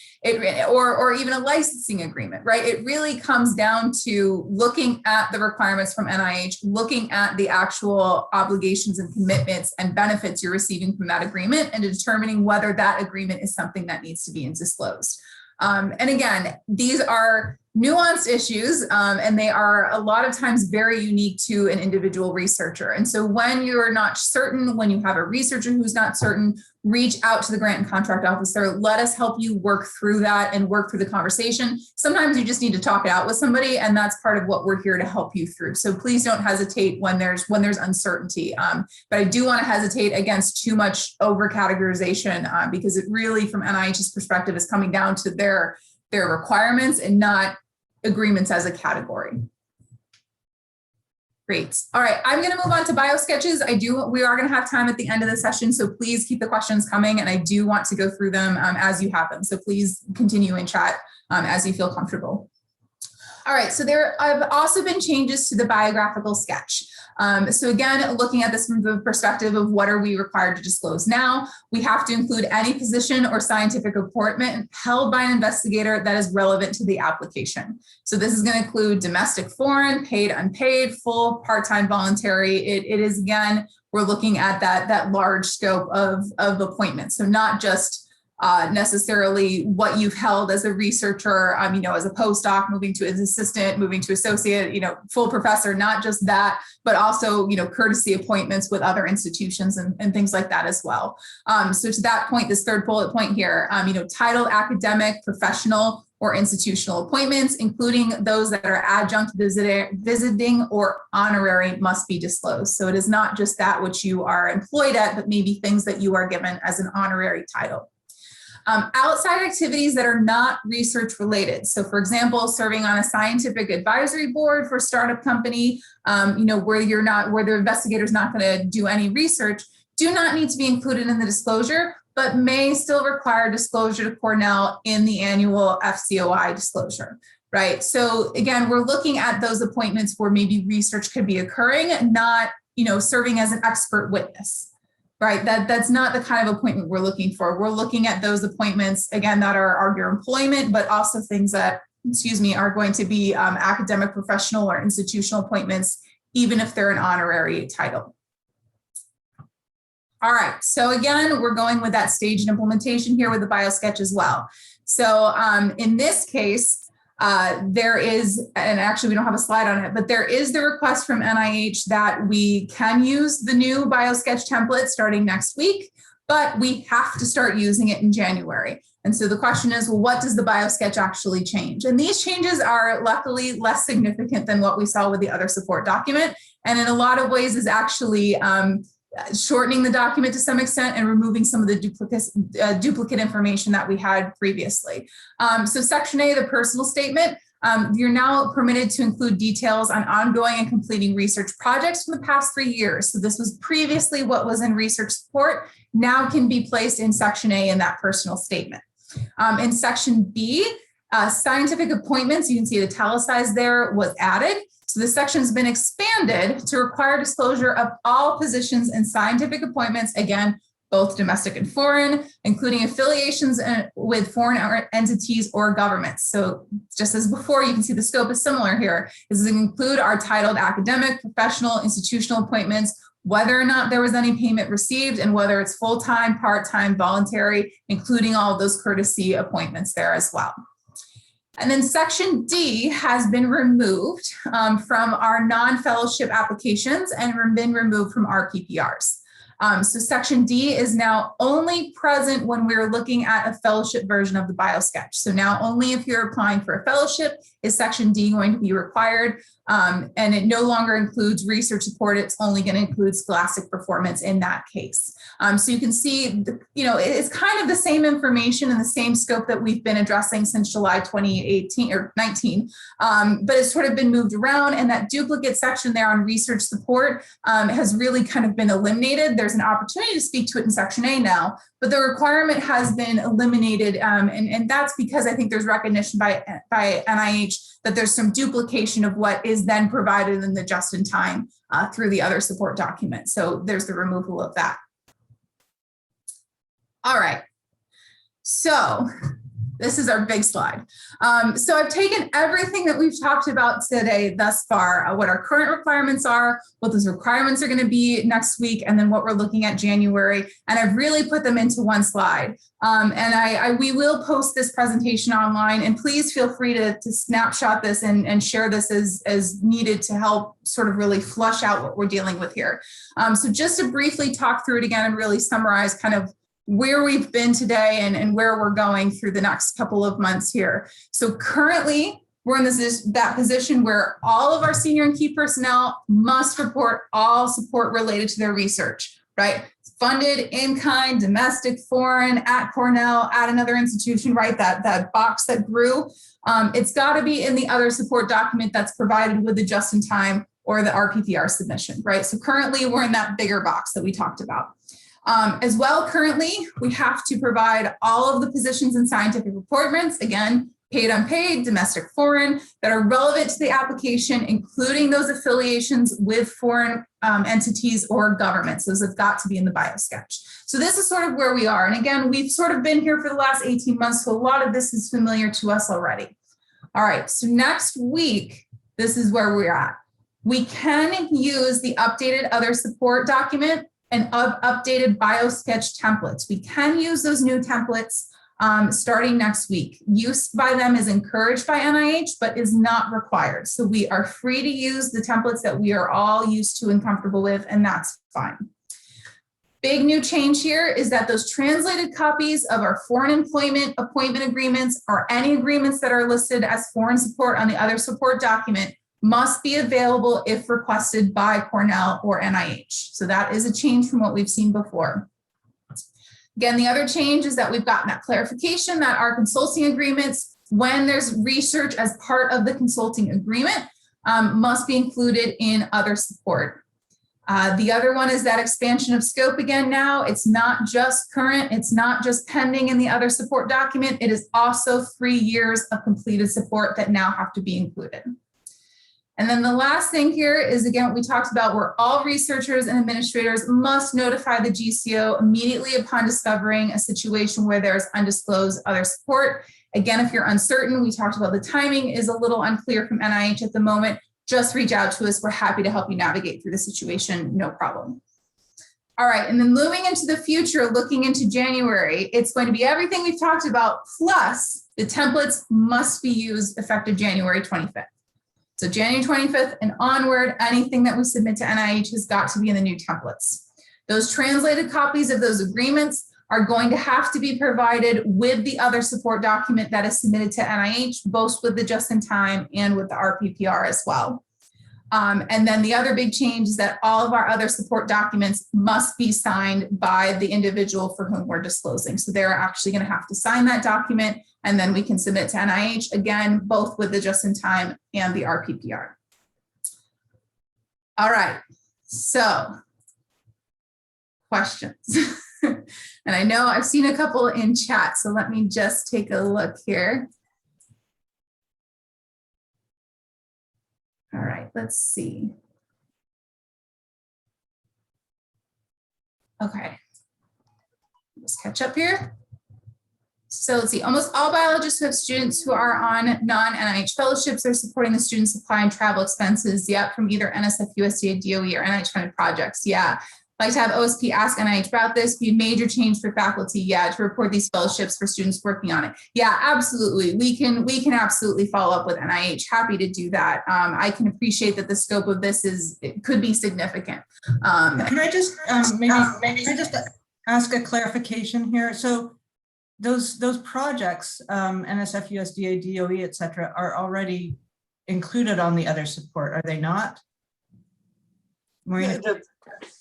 S3: Or even a licensing agreement, right? It really comes down to looking at the requirements from NIH, looking at the actual obligations and commitments and benefits you're receiving from that agreement, and determining whether that agreement is something that needs to be disclosed. And again, these are nuanced issues, and they are a lot of times very unique to an individual researcher. And so when you're not certain, when you have a researcher who's not certain, reach out to the grant and contract officer. Let us help you work through that and work through the conversation. Sometimes you just need to talk it out with somebody, and that's part of what we're here to help you through. So please don't hesitate when there's uncertainty. But I do want to hesitate against too much over categorization, because it really, from NIH's perspective, is coming down to their requirements and not agreements as a category. Great. All right, I'm going to move on to biosketches. We are going to have time at the end of the session, so please keep the questions coming, and I do want to go through them as you have them. So please continue in chat as you feel comfortable. All right, so there have also been changes to the biographical sketch. So again, looking at this from the perspective of what are we required to disclose now, we have to include any position or scientific appointment held by an investigator that is relevant to the application. So this is going to include domestic, foreign, paid, unpaid, full, part-time, voluntary. It is, again, we're looking at that large scope of appointments. So not just necessarily what you've held as a researcher, as a postdoc, moving to an assistant, moving to associate, full professor, not just that, but also, courtesy appointments with other institutions and things like that as well. So to that point, this third bullet point here, titled academic, professional, or institutional appointments, including those that are adjunct, visiting, or honorary, must be disclosed. So it is not just that which you are employed at, but maybe things that you are given as an honorary title. Outside activities that are not research related. So for example, serving on a scientific advisory board for a startup company, where the investigator's not going to do any research, do not need to be included in the disclosure, but may still require disclosure to Cornell in the annual FCOI disclosure, right? So again, we're looking at those appointments where maybe research could be occurring, not, serving as an expert witness. Right, that's not the kind of appointment we're looking for. We're looking at those appointments, again, that are your employment, but also things that, are going to be academic, professional, or institutional appointments, even if they're an honorary title. All right, so again, we're going with that staged implementation here with the Biosketch as well. So in this case, there is, and actually we don't have a slide on it, but there is the request from NIH that we can use the new Biosketch template starting next week, but we have to start using it in January. And so the question is, well, what does the Biosketch actually change? And these changes are luckily less significant than what we saw with the other support document. And in a lot of ways is actually shortening the document to some extent and removing some of the duplicate information that we had previously. So section A, the personal statement, you're now permitted to include details on ongoing and completing research projects from the past 3 years. So this was previously what was in research support, now can be placed in section A in that personal statement. In section B, scientific appointments, you can see it italicized there, was added. So this section has been expanded to require disclosure of all positions and scientific appointments, again, both domestic and foreign, including affiliations with foreign entities or governments. So just as before, you can see the scope is similar here. This is include our titled academic, professional, institutional appointments whether or not there was any payment received, and whether it's full-time, part-time, voluntary, including all of those courtesy appointments there as well. And then section D has been removed from our non-fellowship applications and been removed from our PPRs. So section D is now only present when we're looking at a fellowship version of the Biosketch. So now only if you're applying for a fellowship is section D going to be required. And it no longer includes research support. It's only going to include scholastic performance in that case. So you can see, it's kind of the same information and the same scope that we've been addressing since July 2018 or 19, but it's sort of been moved around, and that duplicate section there on research support has really kind of been eliminated. There's an opportunity to speak to it in section A now, but the requirement has been eliminated. And that's because I think there's recognition by NIH that there's some duplication of what is then provided in the just-in-time through the other support document. So there's the removal of that. All right, so this is our big slide. So I've taken everything that we've talked about today thus far, what our current requirements are, what those requirements are going to be next week, and then what we're looking at January. And I've really put them into one slide. And we will post this presentation online, and please feel free to snapshot this and share this as needed to help sort of really flush out what we're dealing with here. So just to briefly talk through it again and really summarize kind of where we've been today and where we're going through the next couple of months here. So currently, we're in that position where all of our senior and key personnel must report all support related to their research, right? Funded, in-kind, domestic, foreign, at Cornell, at another institution, right? That box that grew, it's got to be in the other support document that's provided with the just-in-time or the RPPR submission, right? So currently, we're in that bigger box that we talked about. As well, currently, we have to provide all of the positions in scientific appointments, again, paid, unpaid, domestic, foreign, that are relevant to the application, including those affiliations with foreign entities or governments. Those have got to be in the Biosketch. So this is sort of where we are. And again, we've sort of been here for the last 18 months, so a lot of this is familiar to us already. All right, so next week, this is where we're at. We can use the updated other support document and updated Biosketch templates. We can use those new templates starting next week. Use by them is encouraged by NIH, but is not required. So we are free to use the templates that we are all used to and comfortable with, and that's fine. Big new change here is that those translated copies of our foreign employment appointment agreements or any agreements that are listed as foreign support on the other support document must be available if requested by Cornell or NIH. So that is a change from what we've seen before. Again, the other change is that we've gotten that clarification that our consulting agreements, when there's research as part of the consulting agreement, must be included in other support. The other one is that expansion of scope again now. It's not just current, it's not just pending in the other support document, it is also 3 years of completed support that now have to be included. And then the last thing here is, again, what we talked about, where all researchers and administrators must notify the GCO immediately upon discovering a situation where there's undisclosed other support. Again, if you're uncertain, we talked about the timing is a little unclear from NIH at the moment, just reach out to us. We're happy to help you navigate through the situation, no problem. All right, and then moving into the future, looking into January, it's going to be everything we've talked about, plus the templates must be used effective January 25th. So January 25th and onward, anything that we submit to NIH has got to be in the new templates. Those translated copies of those agreements are going to have to be provided with the other support document that is submitted to NIH, both with the just-in-time and with the RPPR as well. And then the other big change is that all of our other support documents must be signed by the individual for whom we're disclosing. So they're actually going to have to sign that document, and then we can submit to NIH, again, both with the just-in-time and the RPPR. All right, so questions. And I know I've seen a couple in chat, so let me just take a look here. All right, let's see. Okay, let's catch up here. So let's see, almost all biologists who have students who are on non-NIH fellowships are supporting the student supply and travel expenses, from either NSF, USDA, DOE, or NIH funded projects. Yeah. Like to have OSP ask NIH about this, be a major change for faculty, to report these fellowships for students working on it. Yeah, absolutely. We can absolutely follow up with NIH. Happy to do that. I can appreciate that the scope of this could be significant.
S2: Can I just maybe just ask a clarification here? So those projects, NSF, USDA, DOE, et cetera, are already included on the other support, are they not? Maureen,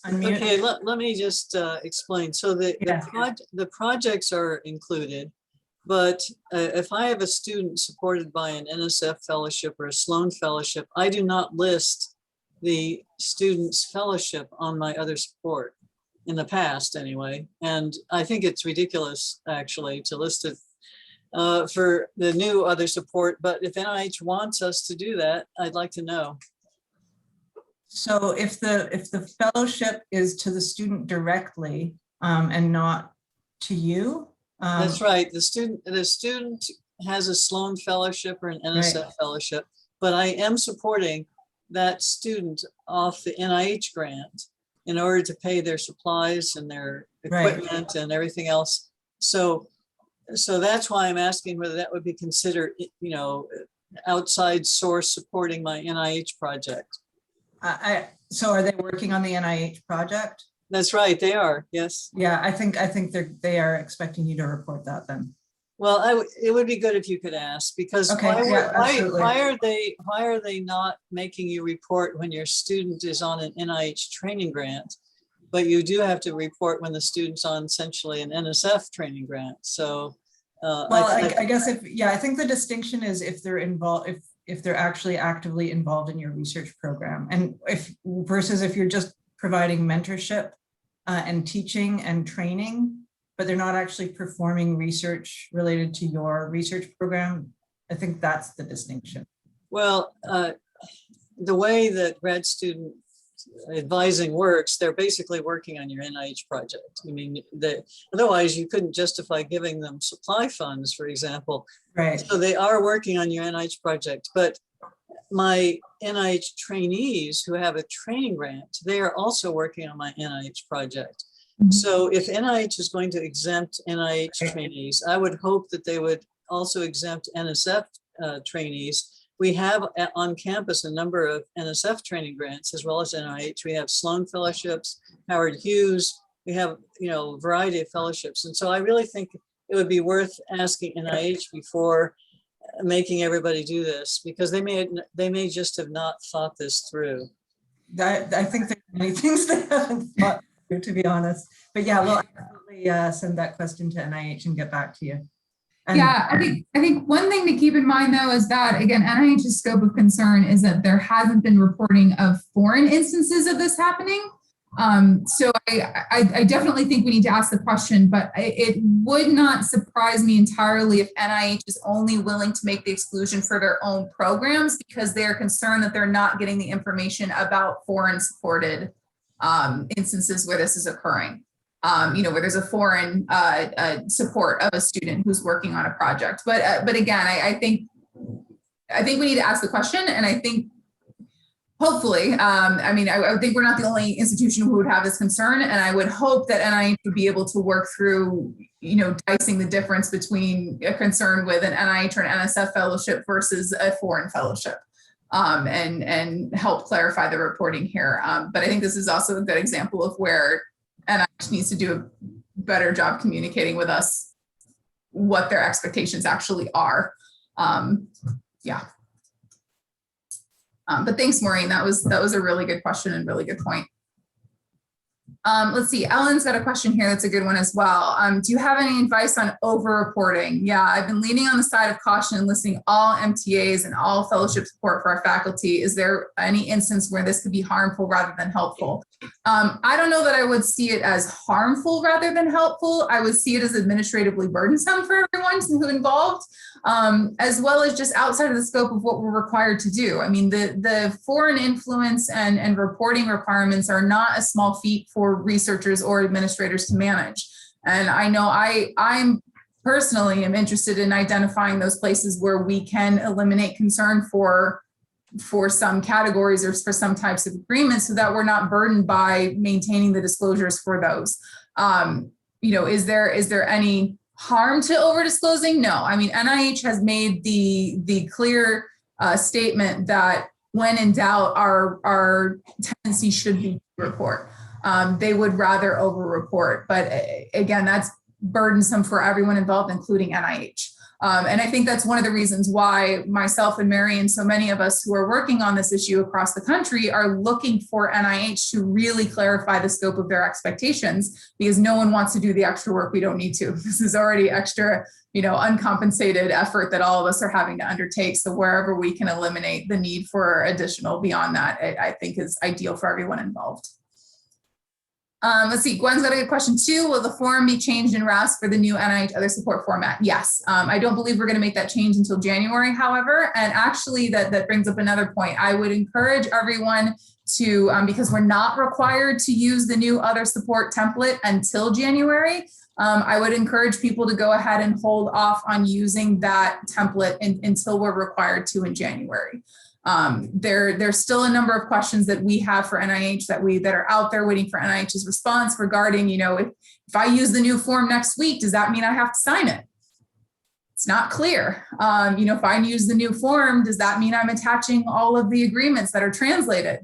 S4: okay, let me just explain. So the projects are included, but if I have a student supported by an NSF fellowship or a Sloan fellowship, I do not list the student's fellowship on my other support. In the past anyway, and I think it's ridiculous actually to list it for the new other support, but if NIH wants us to do that, I'd like to know.
S2: So if the fellowship is to the student directly and not to you?
S4: That's right, the student has a Sloan fellowship or an NSF fellowship, but I am supporting that student off the NIH grant in order to pay their supplies and their equipment and everything else. So that's why I'm asking whether that would be considered, outside source supporting my NIH project.
S2: So are they working on the NIH project?
S4: That's right, they are, yes.
S2: Yeah, I think they are expecting you to report that then.
S4: Well, it would be good if you could ask, because why are they not making you report when your student is on an NIH training grant, but you do have to report when the student's on essentially an NSF training grant? So,
S2: I guess I think the distinction is if they're involved, if they're actually actively involved in your research program, and versus if you're just providing mentorship and teaching and training, but they're not actually performing research related to your research program. I think that's the distinction.
S4: Well, the way that grad student advising works, they're basically working on your NIH project. I mean, otherwise you couldn't justify giving them supply funds, for example.
S2: Right. So
S4: they are working on your NIH project, but my NIH trainees who have a training grant, they are also working on my NIH project. So if NIH is going to exempt NIH trainees, I would hope that they would also exempt NSF trainees. We have on campus a number of NSF training grants as well as NIH. We have Sloan fellowships, Howard Hughes. We have, a variety of fellowships. And so I really think it would be worth asking NIH before making everybody do this, because they may just have not thought this through.
S2: I think there are many things they haven't thought, to be honest. But yeah, we'll absolutely send that question to NIH and get back to you. And
S3: I think one thing to keep in mind though is that, again, NIH's scope of concern is that there hasn't been reporting of foreign instances of this happening. So I definitely think we need to ask the question, but it would not surprise me entirely if NIH is only willing to make the exclusion for their own programs because they're concerned that they're not getting the information about foreign supported instances where this is occurring. Where there's a foreign support of a student who's working on a project. But again, I think we need to ask the question, and I think hopefully, I think we're not the only institution who would have this concern, and I would hope that NIH would be able to work through, dicing the difference between a concern with an NIH or an NSF fellowship versus a foreign fellowship. And help clarify the reporting here. But I think this is also a good example of where NIH needs to do a better job communicating with us what their expectations actually are. But thanks, Maureen. That was a really good question and really good point. Let's see, Ellen's got a question here that's a good one as well. Do you have any advice on over-reporting? Yeah, I've been leaning on the side of caution and listing all MTAs and all fellowship support for our faculty. Is there any instance where this could be harmful rather than helpful? I don't know that I would see it as harmful rather than helpful. I would see it as administratively burdensome for everyone who involved, as well as just outside of the scope of what we're required to do. I mean, the foreign influence and reporting requirements are not a small feat for researchers or administrators to manage. And I know I'm personally am interested in identifying those places where we can eliminate concern for some categories or for some types of agreements, so that we're not burdened by maintaining the disclosures for those. Is there any harm to over disclosing? No. I mean, NIH has made the clear statement that when in doubt, our tendency should be to report. They would rather over report, but again, that's burdensome for everyone involved, including NIH. And I think that's one of the reasons why myself and Mary and so many of us who are working on this issue across the country are looking for NIH to really clarify the scope of their expectations, because no one wants to do the extra work we don't need to. This is already extra, uncompensated effort that all of us are having to undertake. So wherever we can eliminate the need for additional beyond that, I think is ideal for everyone involved. Let's see, Gwen's got a good question too. Will the form be changed in RAS for the new NIH other support format? Yes, I don't believe we're going to make that change until January, however, and actually that brings up another point. I would encourage everyone to, because we're not required to use the new other support template until January, I would encourage people to go ahead and hold off on using that template until we're required to in January. There's still a number of questions that we have for NIH that are out there waiting for NIH's response regarding, if I use the new form next week, does that mean I have to sign it? It's not clear. If I use the new form, does that mean I'm attaching all of the agreements that are translated?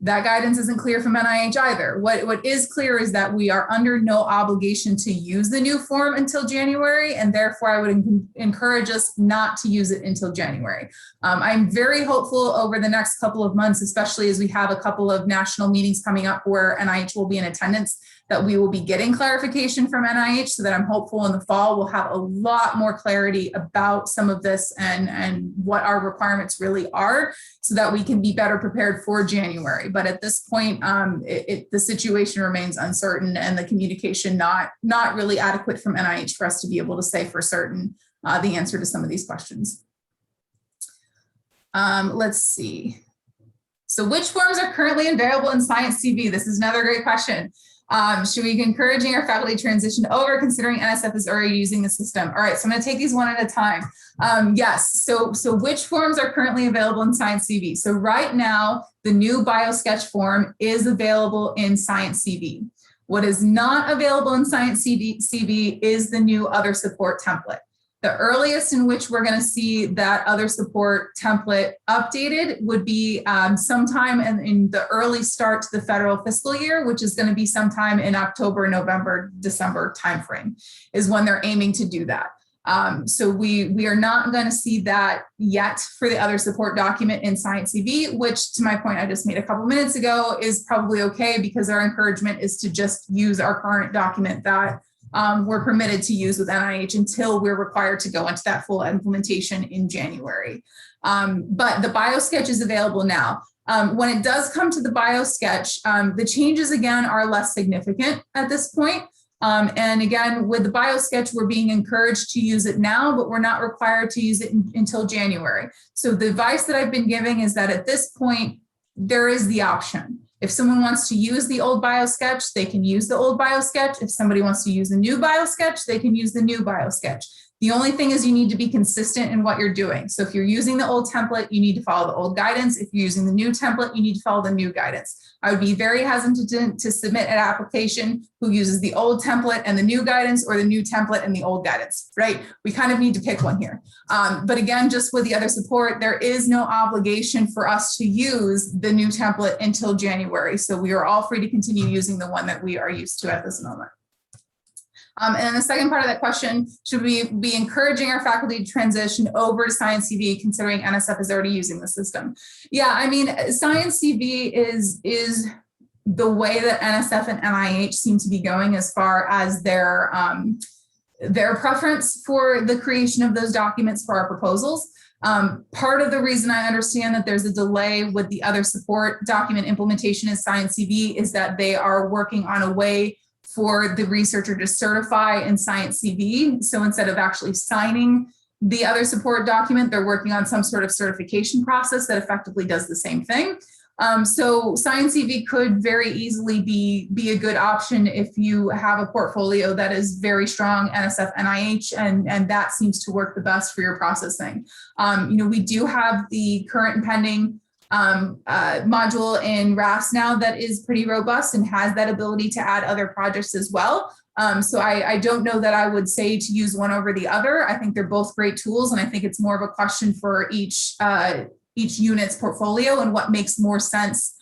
S3: That guidance isn't clear from NIH either. What is clear is that we are under no obligation to use the new form until January, and therefore I would encourage us not to use it until January. I'm very hopeful over the next couple of months, especially as we have a couple of national meetings coming up where NIH will be in attendance, that we will be getting clarification from NIH, so that I'm hopeful in the fall we'll have a lot more clarity about some of this and what our requirements really are, so that we can be better prepared for January. But at this point, the situation remains uncertain, and the communication not really adequate from NIH for us to be able to say for certain the answer to some of these questions. Let's see. So which forms are currently available in Science CV? This is another great question. Should we be encouraging our faculty to transition over, considering NSF is already using the system? All right, so I'm going to take these one at a time. Yes, so which forms are currently available in Science CV? So right now, the new Biosketch form is available in Science CV. What is not available in Science CV is the new other support template. The earliest in which we're going to see that other support template updated would be sometime in the early start to the federal fiscal year, which is going to be sometime in October, November, December timeframe is when they're aiming to do that. So we are not going to see that yet for the other support document in Science CV, which, to my point I just made a couple minutes ago, is probably okay, because our encouragement is to just use our current document that we're permitted to use with NIH until we're required to go into that full implementation in January. But the Biosketch is available now. When it does come to the Biosketch, the changes again are less significant at this point. And again, with the Biosketch, we're being encouraged to use it now, but we're not required to use it until January. So the advice that I've been giving is that at this point, there is the option. If someone wants to use the old Biosketch, they can use the old Biosketch. If somebody wants to use the new Biosketch, they can use the new Biosketch. The only thing is you need to be consistent in what you're doing. So if you're using the old template, you need to follow the old guidance. If you're using the new template, you need to follow the new guidance. I would be very hesitant to submit an application who uses the old template and the new guidance, or the new template and the old guidance, right? We kind of need to pick one here. But again, just with the other support, there is no obligation for us to use the new template until January. So we are all free to continue using the one that we are used to at this moment. And then the second part of that question, should we be encouraging our faculty to transition over to Science CV, considering NSF is already using the system? Yeah, I mean, Science CV is the way that NSF and NIH seem to be going as far as their preference for the creation of those documents for our proposals. Part of the reason I understand that there's a delay with the other support document implementation in Science CV is that they are working on a way for the researcher to certify in Science CV. So instead of actually signing the other support document, they're working on some sort of certification process that effectively does the same thing. So Science CV could very easily be a good option if you have a portfolio that is very strong NSF NIH, and that seems to work the best for your processing. We do have the current and pending module in RAS now that is pretty robust and has that ability to add other projects as well. So I don't know that I would say to use one over the other. I think they're both great tools, and I think it's more of a question for each unit's portfolio and what makes more sense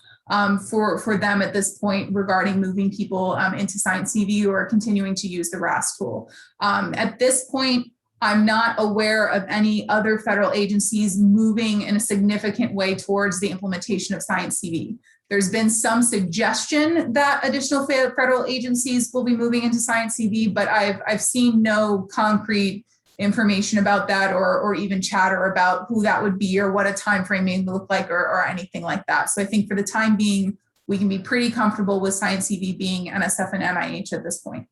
S3: for them at this point regarding moving people into Science CV or continuing to use the RAS tool. At this point, I'm not aware of any other federal agencies moving in a significant way towards the implementation of Science CV. There's been some suggestion that additional federal agencies will be moving into Science CV, but I've seen no concrete information about that or even chatter about who that would be or what a time frame may look like or anything like that. So I think for the time being, we can be pretty comfortable with Science CV being NSF and NIH at this point.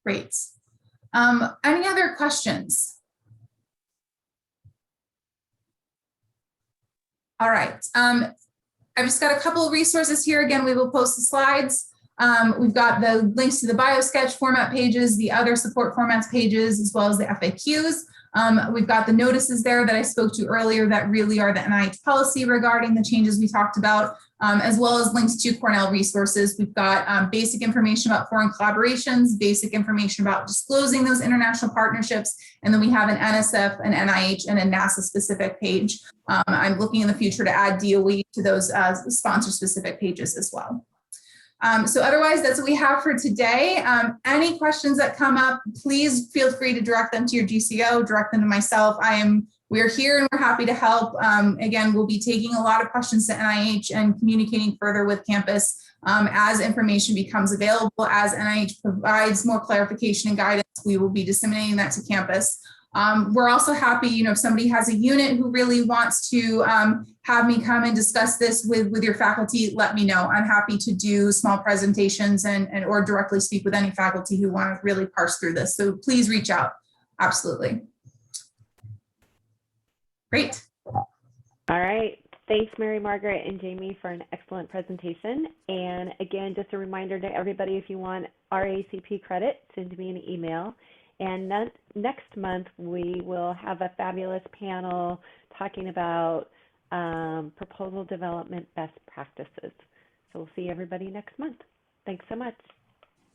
S3: Great. Any other questions? All right. I've just got a couple of resources here. Again, we will post the slides. We've got the links to the Biosketch format pages, the other support formats pages, as well as the FAQs. We've got the notices there that I spoke to earlier that really are the NIH policy regarding the changes we talked about, as well as links to Cornell resources. We've got basic information about foreign collaborations, basic information about disclosing those international partnerships, and then we have an NSF, an NIH, and a NASA specific page. I'm looking in the future to add DOE to those sponsor specific pages as well. So otherwise, that's what we have for today. Any questions that come up, please feel free to direct them to your GCO, direct them to myself. We're here and we're happy to help. Again, we'll be taking a lot of questions to NIH and communicating further with campus as information becomes available. As NIH provides more clarification and guidance, we will be disseminating that to campus. We're also happy, if somebody has a unit who really wants to have me come and discuss this with your faculty, let me know. I'm happy to do small presentations or directly speak with any faculty who want to really parse through this. So please reach out. Absolutely. Great.
S1: All right. Thanks, Mary Margaret and Jamie, for an excellent presentation. And again, just a reminder to everybody, if you want RACP credit, send me an email. And next month, we will have a fabulous panel talking about proposal development best practices. So we'll see everybody next month. Thanks so much.